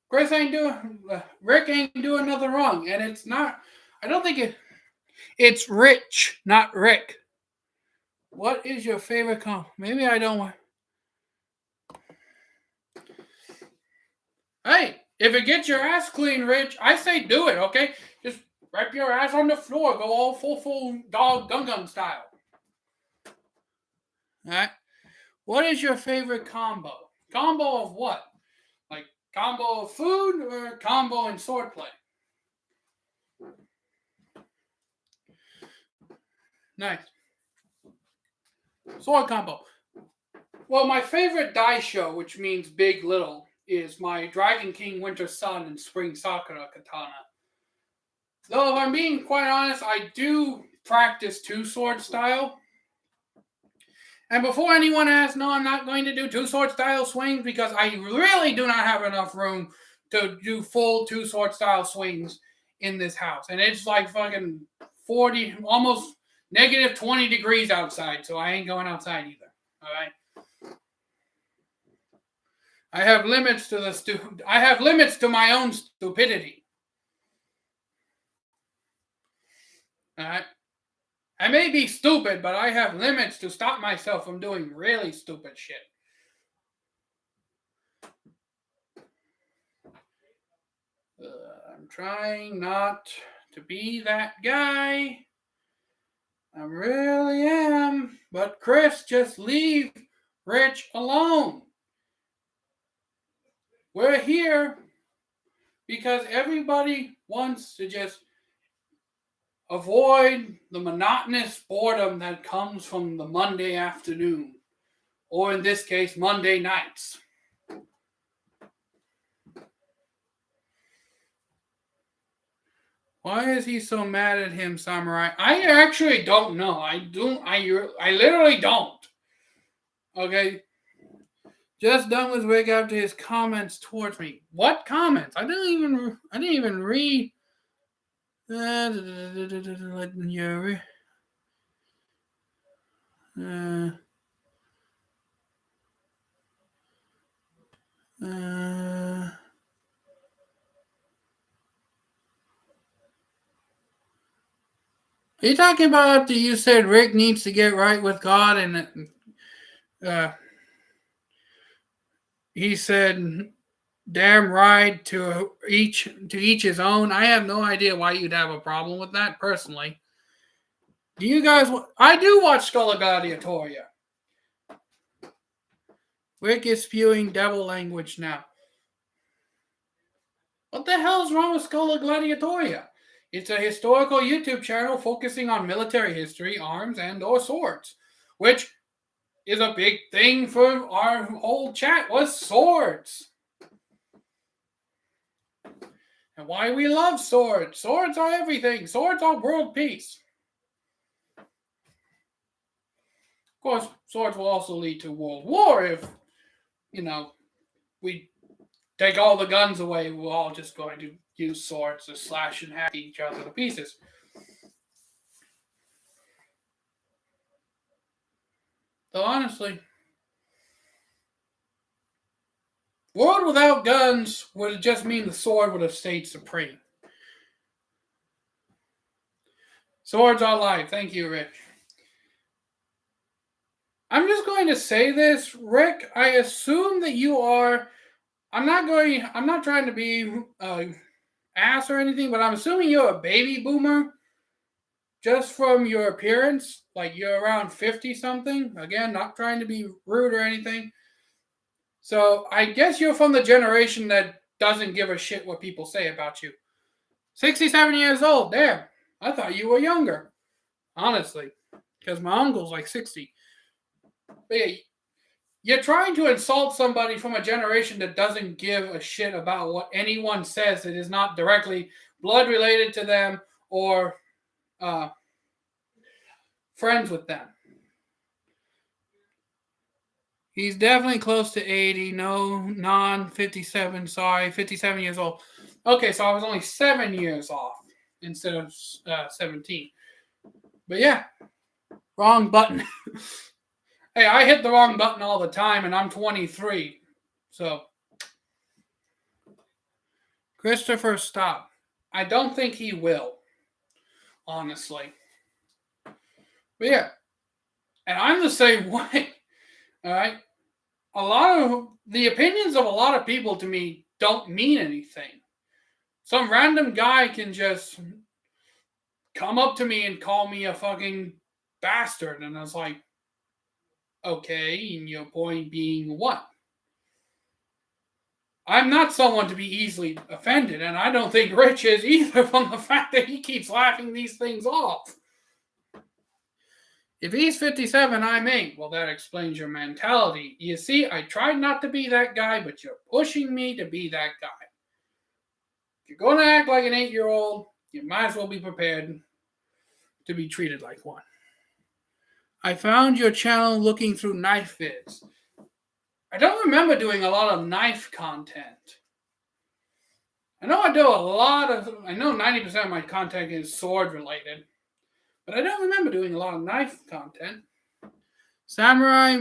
Rick ain't doing nothing wrong. And it's not, I don't think it's Rich, not Rick. What is your favorite Maybe I don't want. Hey, if it gets your ass clean, Rich, I say do it, okay? Just wipe your ass on the floor. Go all full dog gung style. Alright? What is your favorite combo? Combo of what? Like combo of food or combo in swordplay? Nice. Sword combo. Well, my favorite die show, which means big little, is my Dragon King Winter Sun and Spring Sakura katana. Though, if I'm being quite honest, I do practice two-sword style. And before anyone asks, no, I'm not going to do two-sword style swings because I really do not have enough room to do full two-sword style swings in this house. And it's like fucking 40, almost negative 20 degrees outside, so I ain't going outside either. All right? I have limits to my own stupidity. All right? I may be stupid, but I have limits to stop myself from doing really stupid shit. I'm trying not to be that guy. I really am. But Chris, just leave Rich alone. We're here because everybody wants to just avoid the monotonous boredom that comes from the Monday afternoon, or in this case, Monday nights. Why is he so mad at him, Samurai? I actually don't know. I literally don't. Okay. Just done with Rick after his comments towards me. What comments? I didn't even read. Are you talking about you said Rick needs to get right with God and he said damn right to each his own. I have no idea why you'd have a problem with that personally. Do you guys I do watch Skull Gladiatoria. Rick is spewing devil language now. What the hell is wrong with Skull Gladiatoria? It's a historical YouTube channel focusing on military history, arms, and or swords, which is a big thing for our whole chat was swords. And why we love swords. Swords are everything. Swords are world peace. Of course, swords will also lead to world war if, we take all the guns away. We're all just going to use swords to slash and hack each other to pieces. Though honestly, world without guns would just mean the sword would have stayed supreme. Swords are life. Thank you, Rick. I'm just going to say this, Rick. I assume that you are. I'm not trying to be ass or anything, but I'm assuming you're a baby boomer. Just from your appearance, like you're around 50 something. Again, not trying to be rude or anything. So I guess you're from the generation that doesn't give a shit what people say about you. 67 years old. Damn. I thought you were younger. Honestly. Because my uncle's like 60. But yeah, you're trying to insult somebody from a generation that doesn't give a shit about what anyone says that is not directly blood related to them or friends with them. He's definitely close to 80. No, 57. Sorry, 57 years old. Okay, so I was only 7 years off instead of 17. But yeah, wrong button. Hey, I hit the wrong button all the time, and I'm 23. So, Christopher, stop. I don't think he will, honestly. But yeah, and I'm the same way. All right? A lot of the opinions of a lot of people to me don't mean anything. Some random guy can just come up to me and call me a fucking bastard. And I was like, okay, and your point being what? I'm not someone to be easily offended, and I don't think Rich is either from the fact that he keeps laughing these things off. If he's 57, I'm 8. Well, that explains your mentality. You see, I tried not to be that guy, but you're pushing me to be that guy. If you're going to act like an 8-year-old, you might as well be prepared to be treated like one. I found your channel looking through knife vids. I don't remember doing a lot of knife content. I know 90% of my content is sword related. But I don't remember doing a lot of knife content. Samurai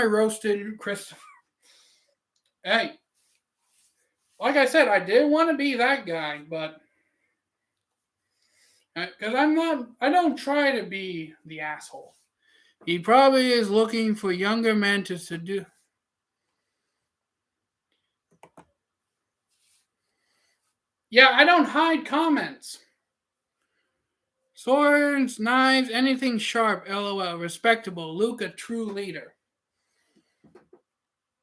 roasted Christopher. Hey, like I said, I did want to be that guy, but because I don't try to be the asshole. He probably is looking for younger men to seduce. Yeah, I don't hide comments. Swords, knives, anything sharp, lol, respectable, Luke a true leader.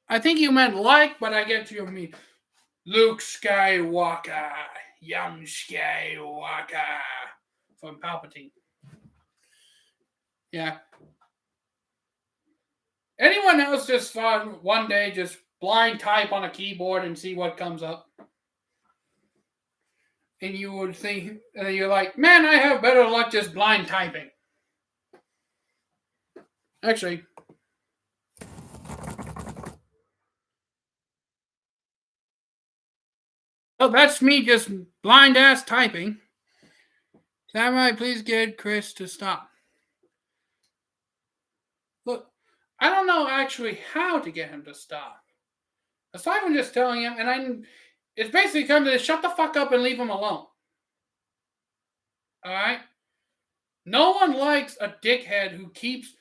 I think you meant like, but I get your mean. Luke Skywalker, young Skywalker, from Palpatine. Yeah. Anyone else just thought one day just blind type on a keyboard and see what comes up? And you would think, and you're like, man, I have better luck just blind typing. Actually, oh, that's me just blind ass typing. Samurai, please get Chris to stop. Look, I don't know actually how to get him to stop. Aside from just telling him, and it's basically come to this, shut the fuck up and leave him alone. Alright? No one likes a dickhead who keeps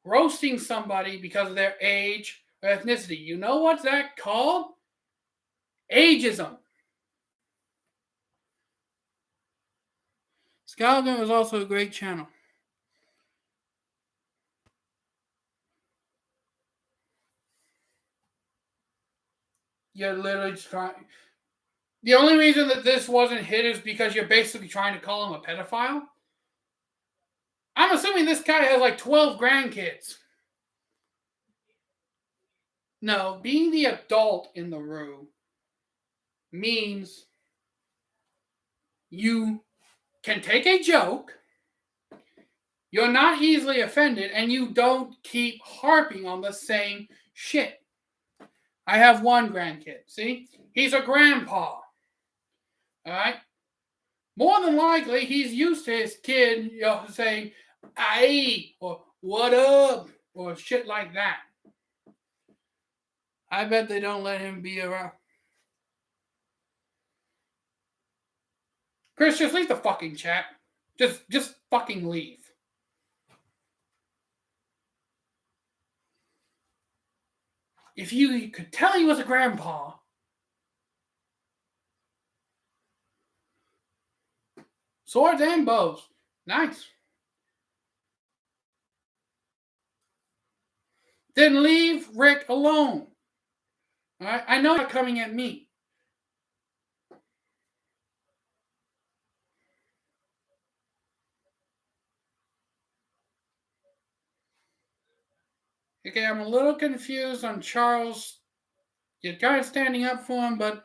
roasting somebody because of their age or ethnicity. You know what's that called? Ageism. Scalgum is also a great channel. You're literally trying. The only reason that this wasn't hit is because you're basically trying to call him a pedophile. I'm assuming this guy has like 12 grandkids. No, being the adult in the room means you can take a joke, you're not easily offended, and you don't keep harping on the same shit. I have one grandkid. See? He's a grandpa. All right? More than likely, he's used to his kid, saying, "Aye," or "What up?" or shit like that. I bet they don't let him be around. Chris, just leave the fucking chat. Just fucking leave. If you could tell he was a grandpa. Swords and bows. Nice. Then leave Rick alone. All right? I know you're coming at me. Okay, I'm a little confused on Charles. You're kind of standing up for him, but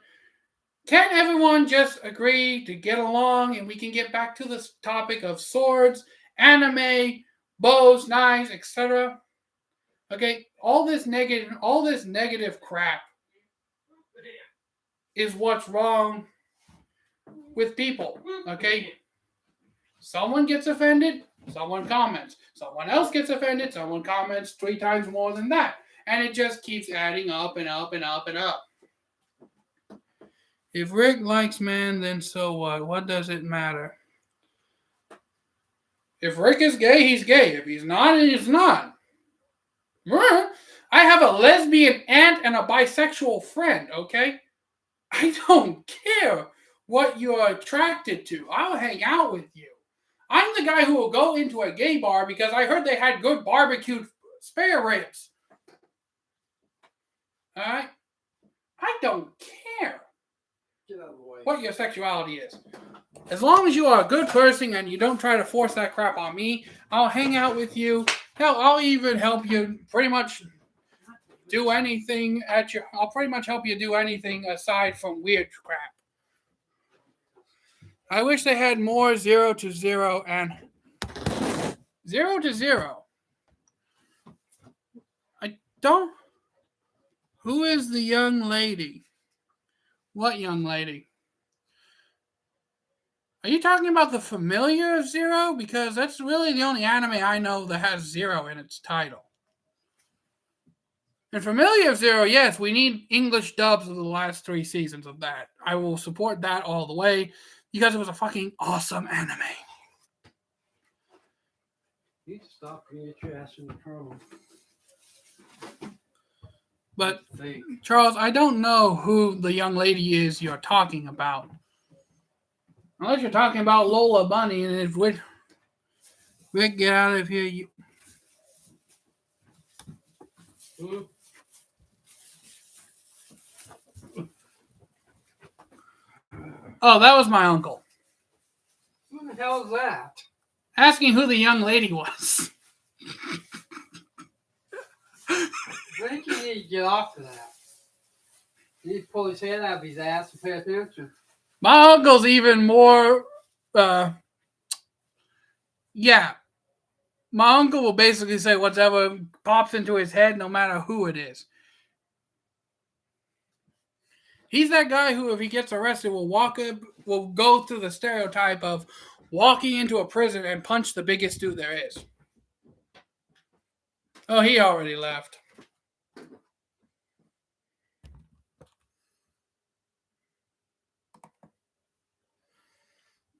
can't everyone just agree to get along and we can get back to this topic of swords, anime, bows, knives, etc.? Okay, all this negative crap is what's wrong with people. Okay? Someone gets offended, someone comments. Someone else gets offended, someone comments 3 times more than that. And it just keeps adding up and up and up and up. If Rick likes man, then so what? What does it matter? If Rick is gay, he's gay. If he's not, he's not. I have a lesbian aunt and a bisexual friend, okay? I don't care what you're attracted to. I'll hang out with you. I'm the guy who will go into a gay bar because I heard they had good barbecued spare ribs. All right? I don't care what your sexuality is. As long as you are a good person and you don't try to force that crap on me, I'll hang out with you. Hell, I'll even help you pretty much do anything I'll pretty much help you do anything aside from weird crap. I wish they had more 0 to 0 and 0 to 0. I don't. Who is the young lady? What young lady? Are you talking about the familiar of Zero? Because that's really the only anime I know that has Zero in its title. And Familiar of Zero, yes, we need English dubs of the last 3 seasons of that. I will support that all the way because it was a fucking awesome anime. You need to stop and get your ass in the trouble. But, Charles, I don't know who the young lady is you're talking about. Unless you're talking about Lola Bunny, and if Rick, get out of here, you... Oh, that was my uncle. Who the hell is that? Asking who the young lady was. I think you need to get off of that. You need to pull his head out of his ass and pay attention. My uncle's even more, yeah. My uncle will basically say whatever pops into his head, no matter who it is. He's that guy who, if he gets arrested, will go through the stereotype of walking into a prison and punch the biggest dude there is. Oh, he already left.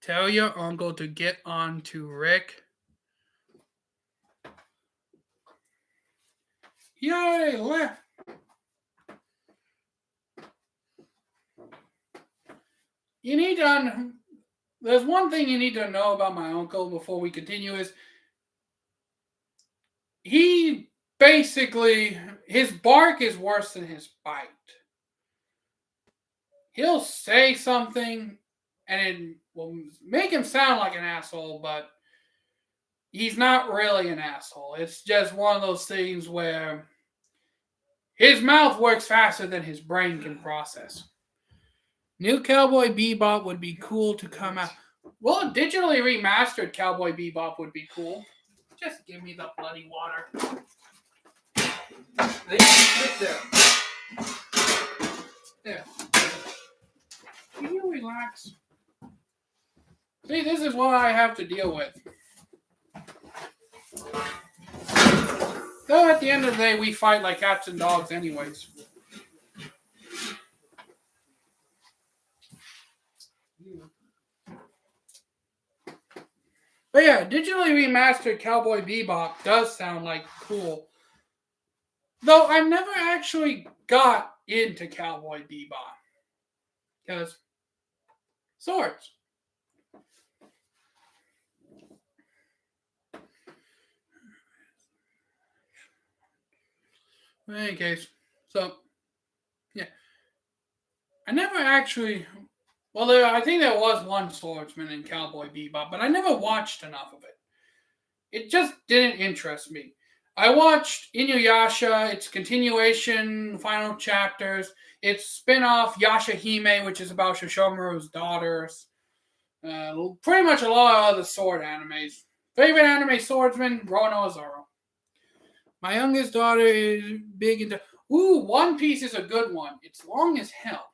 Tell your uncle to get on to Rick. He already left. You need to. There's one thing you need to know about my uncle before we continue is he basically his bark is worse than his bite. He'll say something and it will make him sound like an asshole, but he's not really an asshole. It's just one of those things where his mouth works faster than his brain can process. New Cowboy Bebop would be cool to come out. Well, a digitally remastered Cowboy Bebop would be cool. Just give me the bloody water. They sit there. There. Can you relax? See, this is what I have to deal with. Though at the end of the day, we fight like cats and dogs anyways. But yeah, digitally remastered Cowboy Bebop does sound like cool. Though I've never actually got into Cowboy Bebop. Because swords. In any case, so yeah. I never actually I think there was one swordsman in Cowboy Bebop, but I never watched enough of it. It just didn't interest me. I watched Inuyasha, its continuation, final chapters, its spin-off Yashahime, which is about Shishomaru's daughters. Pretty much a lot of other sword animes. Favorite anime swordsman, Rono Zoro. My youngest daughter is big into... Ooh, One Piece is a good one. It's long as hell.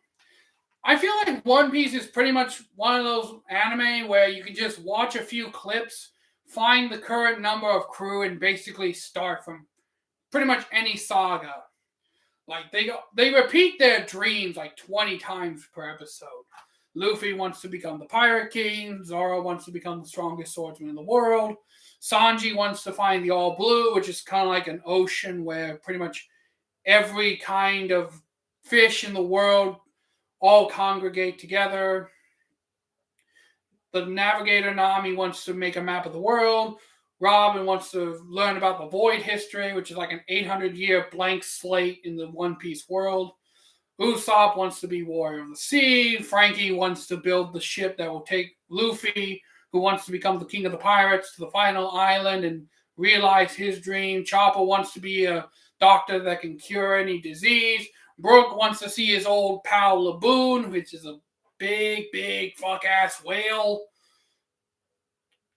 I feel like One Piece is pretty much one of those anime where you can just watch a few clips, find the current number of crew, and basically start from pretty much any saga. Like, they repeat their dreams like 20 times per episode. Luffy wants to become the Pirate King. Zoro wants to become the strongest swordsman in the world. Sanji wants to find the All Blue, which is kind of like an ocean where pretty much every kind of fish in the world all congregate together. The navigator Nami wants to make a map of the world. Robin wants to learn about the Void History, which is like an 800-year blank slate in the One Piece world. Usopp wants to be Warrior of the Sea. Frankie wants to build the ship that will take Luffy, who wants to become the King of the Pirates, to the final island and realize his dream. Chopper wants to be a doctor that can cure any disease. Brook wants to see his old pal Laboon, which is a big fuck-ass whale.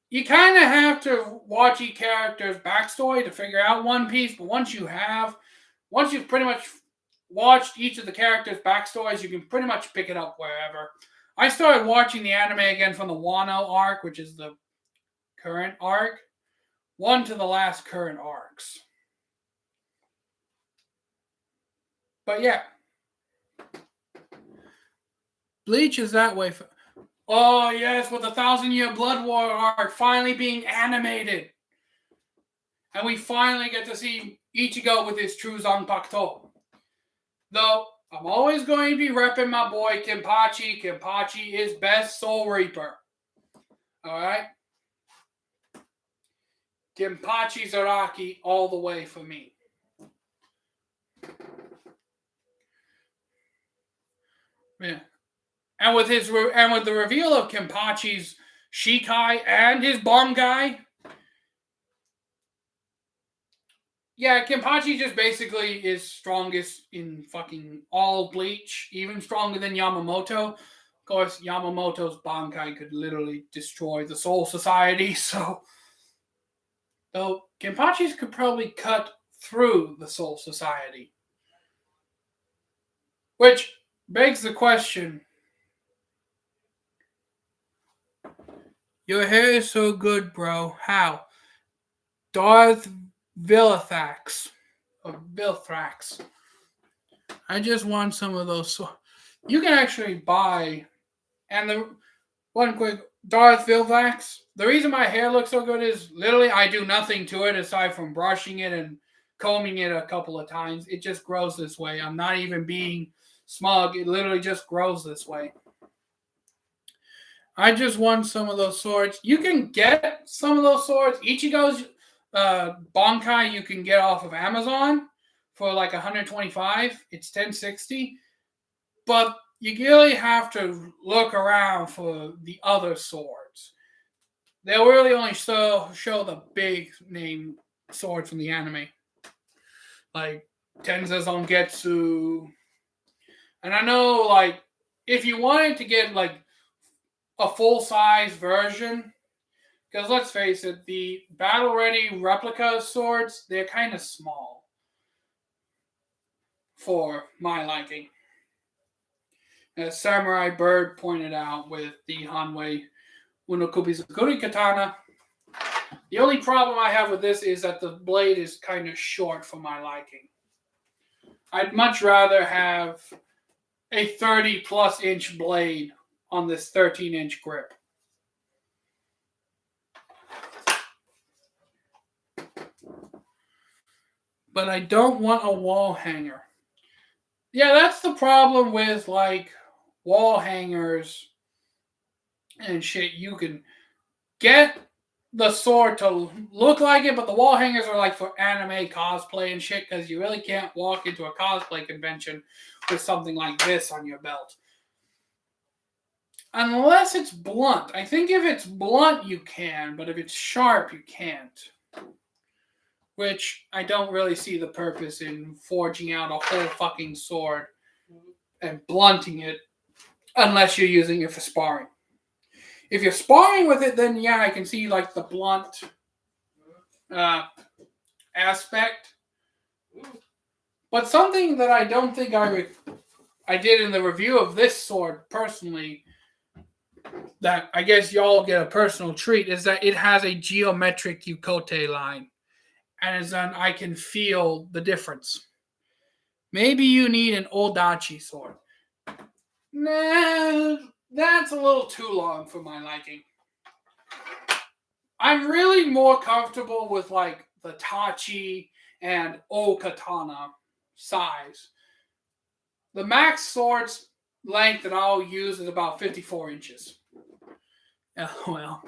You kind of have to watch each character's backstory to figure out One Piece, but once you've pretty much watched each of the characters' backstories, you can pretty much pick it up wherever. I started watching the anime again from the Wano arc, which is the current arc, one to the last current arcs. But yeah. Bleach is that way. Oh, yes, with the 1,000-Year Blood War arc finally being animated. And we finally get to see Ichigo with his true Zanpakuto. Though, I'm always going to be repping my boy Kenpachi. Kenpachi is best Soul Reaper. Alright? Kenpachi Zaraki all the way for me. Yeah. And with the reveal of Kenpachi's Shikai and his bomb guy, yeah, Kenpachi just basically is strongest in fucking all Bleach, even stronger than Yamamoto. Of course, Yamamoto's Bankai could literally destroy the Soul Society, so... Though, Kenpachi's could probably cut through the Soul Society. Which begs the question... Your hair is so good, bro. How? Darth Vilithrax. Or Vilthrax. I just want some of those. You can actually buy. And the one quick Darth Vilthrax. The reason my hair looks so good is literally I do nothing to it aside from brushing it and combing it a couple of times. It just grows this way. I'm not even being smug. It literally just grows this way. I just want some of those swords. You can get some of those swords. Ichigo's Bankai you can get off of Amazon for like 125. It's 1060. But you really have to look around for the other swords. They'll really only show the big name swords from the anime. Like Tenza Zangetsu. And I know, like, if you wanted to get, like, a full-size version, because let's face it, the battle-ready replica swords, they're kind of small for my liking. As Samurai Bird pointed out with the Hanwei Unokubizukuri katana, the only problem I have with this is that the blade is kind of short for my liking. I'd much rather have a 30-plus inch blade on this 13-inch grip. But I don't want a wall hanger. Yeah, that's the problem with, like, wall hangers and shit. You can get the sword to look like it, but the wall hangers are like for anime cosplay and shit, because you really can't walk into a cosplay convention with something like this on your belt. Unless it's blunt. I think if it's blunt, you can, but if it's sharp, you can't. Which I don't really see the purpose in forging out a whole fucking sword and blunting it unless you're using it for sparring. If you're sparring with it, then yeah, I can see like the blunt aspect. But something that I don't think I did in the review of this sword personally, that I guess y'all get a personal treat, is that it has a geometric Yukote line. And as then I can feel the difference. Maybe you need an Odachi sword. Nah, that's a little too long for my liking. I'm really more comfortable with like the Tachi and O-Katana size. The max sword's length that I'll use is about 54 inches. Well.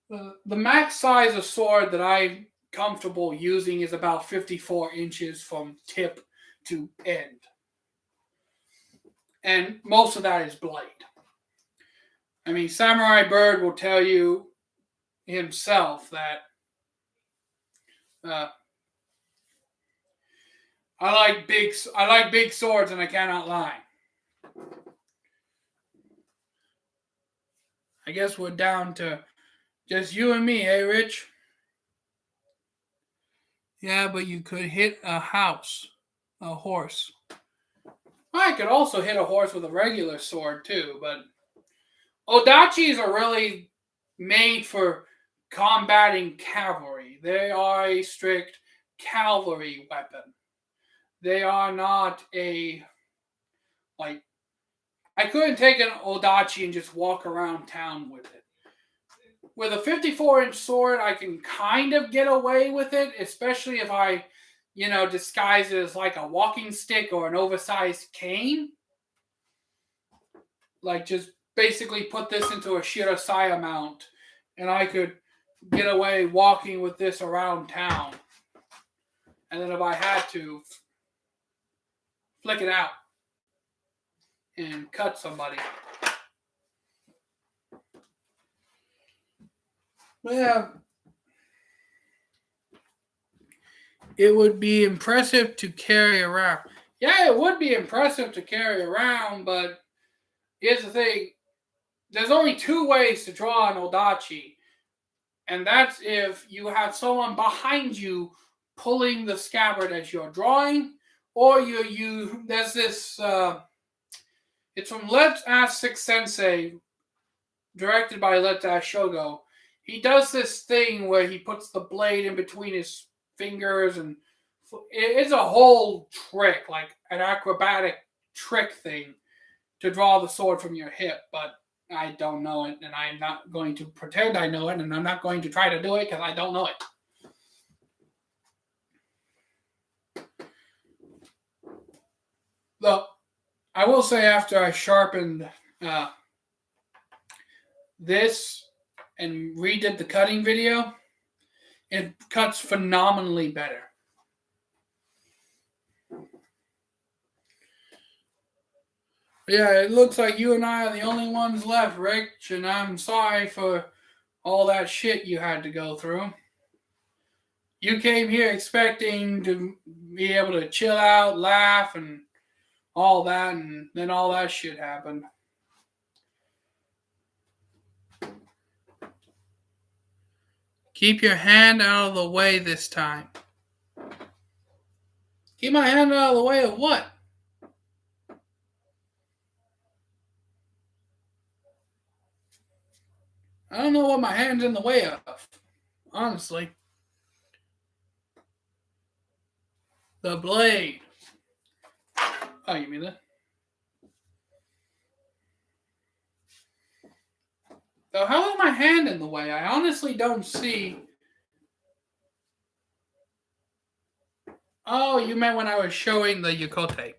The max size of sword that I'm comfortable using is about 54 inches from tip to end. And most of that is blade. I mean, Samurai Bird will tell you himself that I like big swords and I cannot lie. I guess we're down to just you and me, eh, Rich? Yeah, but you could hit a horse. I could also hit a horse with a regular sword, too, but Odachis are really made for combating cavalry. They are a strict cavalry weapon. They are not I couldn't take an Odachi and just walk around town with it. With a 54-inch sword, I can kind of get away with it, especially if I, disguise it as like a walking stick or an oversized cane. Like, just basically put this into a Shirasaya mount, and I could get away walking with this around town. And then if I had to, flick it out and cut somebody. Yeah. It would be impressive to carry around. Yeah, it would be impressive to carry around, but here's the thing. There's only two ways to draw an Odachi. And that's if you have someone behind you pulling the scabbard as you're drawing, or there's this, it's from Let's Ask Six Sensei, directed by Let's Ask Shogo. He does this thing where he puts the blade in between his fingers, and it's a whole trick, like an acrobatic trick thing to draw the sword from your hip. But I don't know it, and I'm not going to pretend I know it, and I'm not going to try to do it because I don't know it. Though, I will say after I sharpened this and redid the cutting video, it cuts phenomenally better. Yeah, it looks like you and I are the only ones left, Rich, and I'm sorry for all that shit you had to go through. You came here expecting to be able to chill out, laugh, and all that, and then all that shit happened. Keep your hand out of the way this time. Keep my hand out of the way of what? I don't know what my hand's in the way of, honestly. The blade. Oh, you mean that? So how is my hand in the way? I honestly don't see. Oh, you meant when I was showing the Yokote.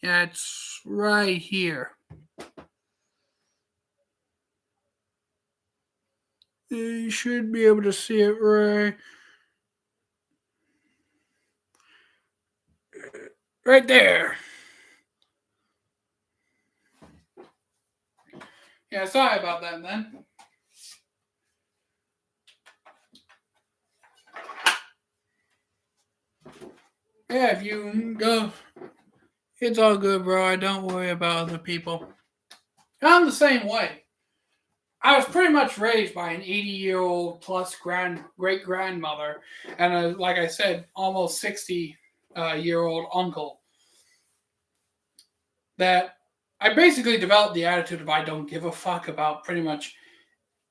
Yeah, it's right here. You should be able to see it right there. Yeah, sorry about that then. Yeah, if you go, it's all good, bro. I don't worry about other people. I'm the same way. I was pretty much raised by an 80-year-old plus great grandmother, and like I said, almost 60-year-old uncle. That I basically developed the attitude of I don't give a fuck about pretty much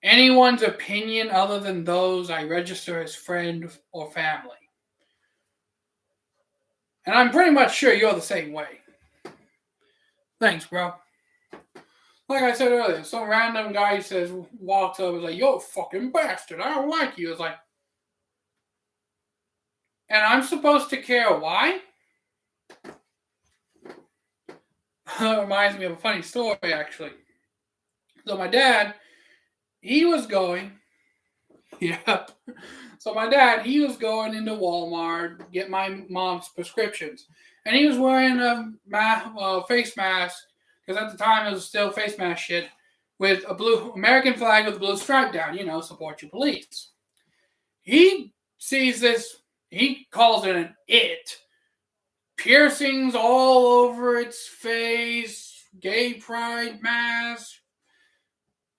anyone's opinion other than those I register as friend or family. And I'm pretty much sure you're the same way. Thanks, bro. Like I said earlier, some random guy walks up and is like, "You're a fucking bastard. I don't like you." It's like, and I'm supposed to care why? That reminds me of a funny story, actually. So my dad, he was going, yep. So my dad, he was going into Walmart to get my mom's prescriptions. And he was wearing a face mask, because at the time it was still face mask shit, with a blue American flag with a blue stripe down, support your police. He sees this, he calls it an it. Piercings all over its face, gay pride mask,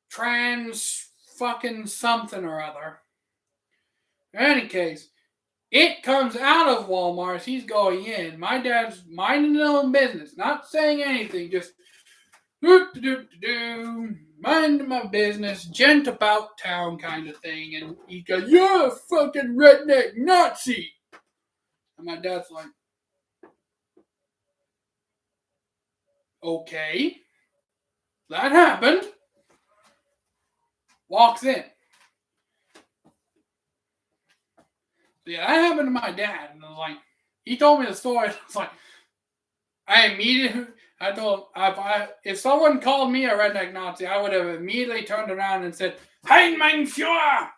trans fucking something or other. In any case, it comes out of Walmart as he's going in. My dad's minding his own business, not saying anything, just mind my business, gent about town kind of thing. And he goes, "You're a fucking redneck Nazi." And my dad's like, "Okay, that happened." Walks in. So yeah, that happened to my dad. And I was like, he told me the story. And I was like, I told, if someone called me a redneck Nazi, I would have immediately turned around and said, "Hein, mein Führer!"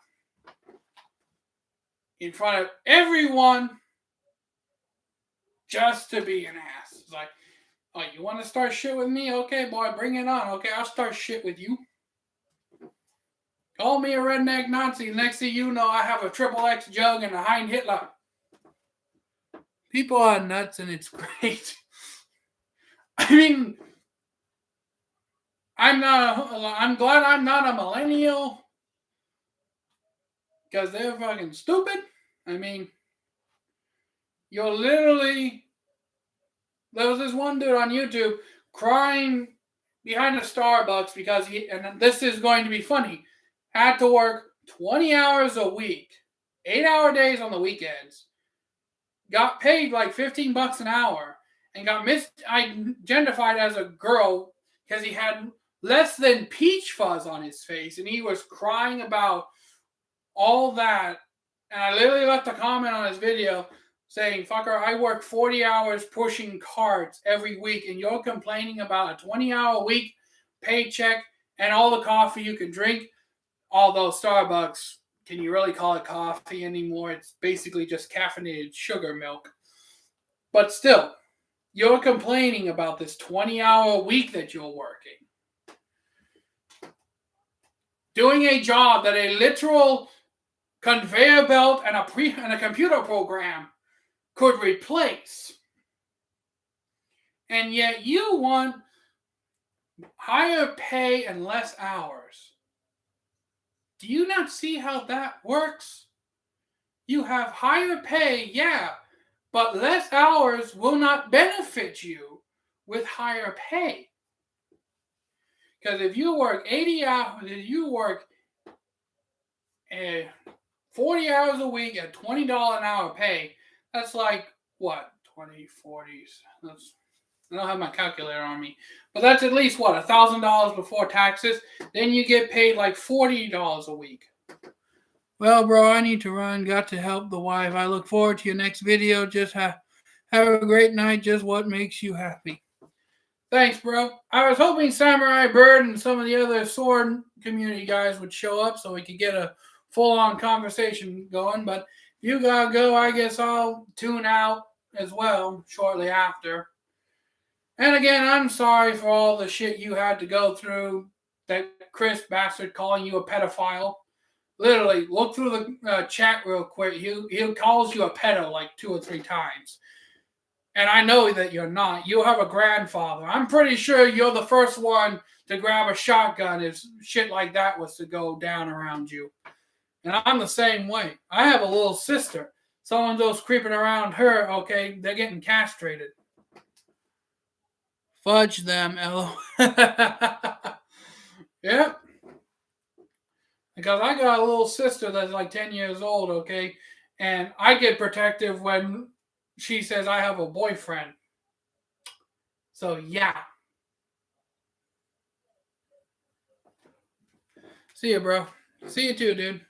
in front of everyone, just to be an ass. It's like, "Oh, you want to start shit with me? Okay, boy, bring it on. Okay, I'll start shit with you. Call me a redneck Nazi. Next thing you know, I have a triple X jug and a Hein Hitler." People are nuts, and it's great. I mean, I'm glad I'm not a millennial, because they're fucking stupid. I mean, you're literally, there was this one dude on YouTube crying behind a Starbucks because and this is going to be funny, had to work 20 hours a week, 8-hour days on the weekends, got paid like $15 an hour, and got misidentified as a girl because he had less than peach fuzz on his face, and he was crying about all that. And I literally left a comment on his video saying, fucker, I work 40 hours pushing carts every week, and you're complaining about a 20-hour week paycheck and all the coffee you can drink. Although Starbucks, can you really call it coffee anymore? It's basically just caffeinated sugar milk. But still, you're complaining about this 20-hour week that you're working. Doing a job that a literal conveyor belt and a computer program could replace. And yet you want higher pay and less hours. Do you not see how that works? You have higher pay, yeah, but less hours will not benefit you with higher pay. Because if you work 80 hours, if you work 40 hours a week at $20 an hour pay, that's like, what, 20, 40s? I don't have my calculator on me. But that's at least, what, $1,000 before taxes? Then you get paid like $40 a week. Well, bro, I need to run. Got to help the wife. I look forward to your next video. Just have a great night. Just what makes you happy. Thanks, bro. I was hoping Samurai Bird and some of the other sword community guys would show up so we could get a full-on conversation going. But if you gotta go, I guess I'll tune out as well shortly after. And again, I'm sorry for all the shit you had to go through. That Chris bastard calling you a pedophile. Literally, look through the chat real quick. He calls you a pedo like 2 or 3 times. And I know that you're not. You have a grandfather. I'm pretty sure you're the first one to grab a shotgun if shit like that was to go down around you. And I'm the same way. I have a little sister. Someone goes creeping around her, okay, they're getting castrated. Fudge them, Elo. Yep. Because I got a little sister that's like 10 years old, okay? And I get protective when she says I have a boyfriend. So, yeah. See you, bro. See you too, dude.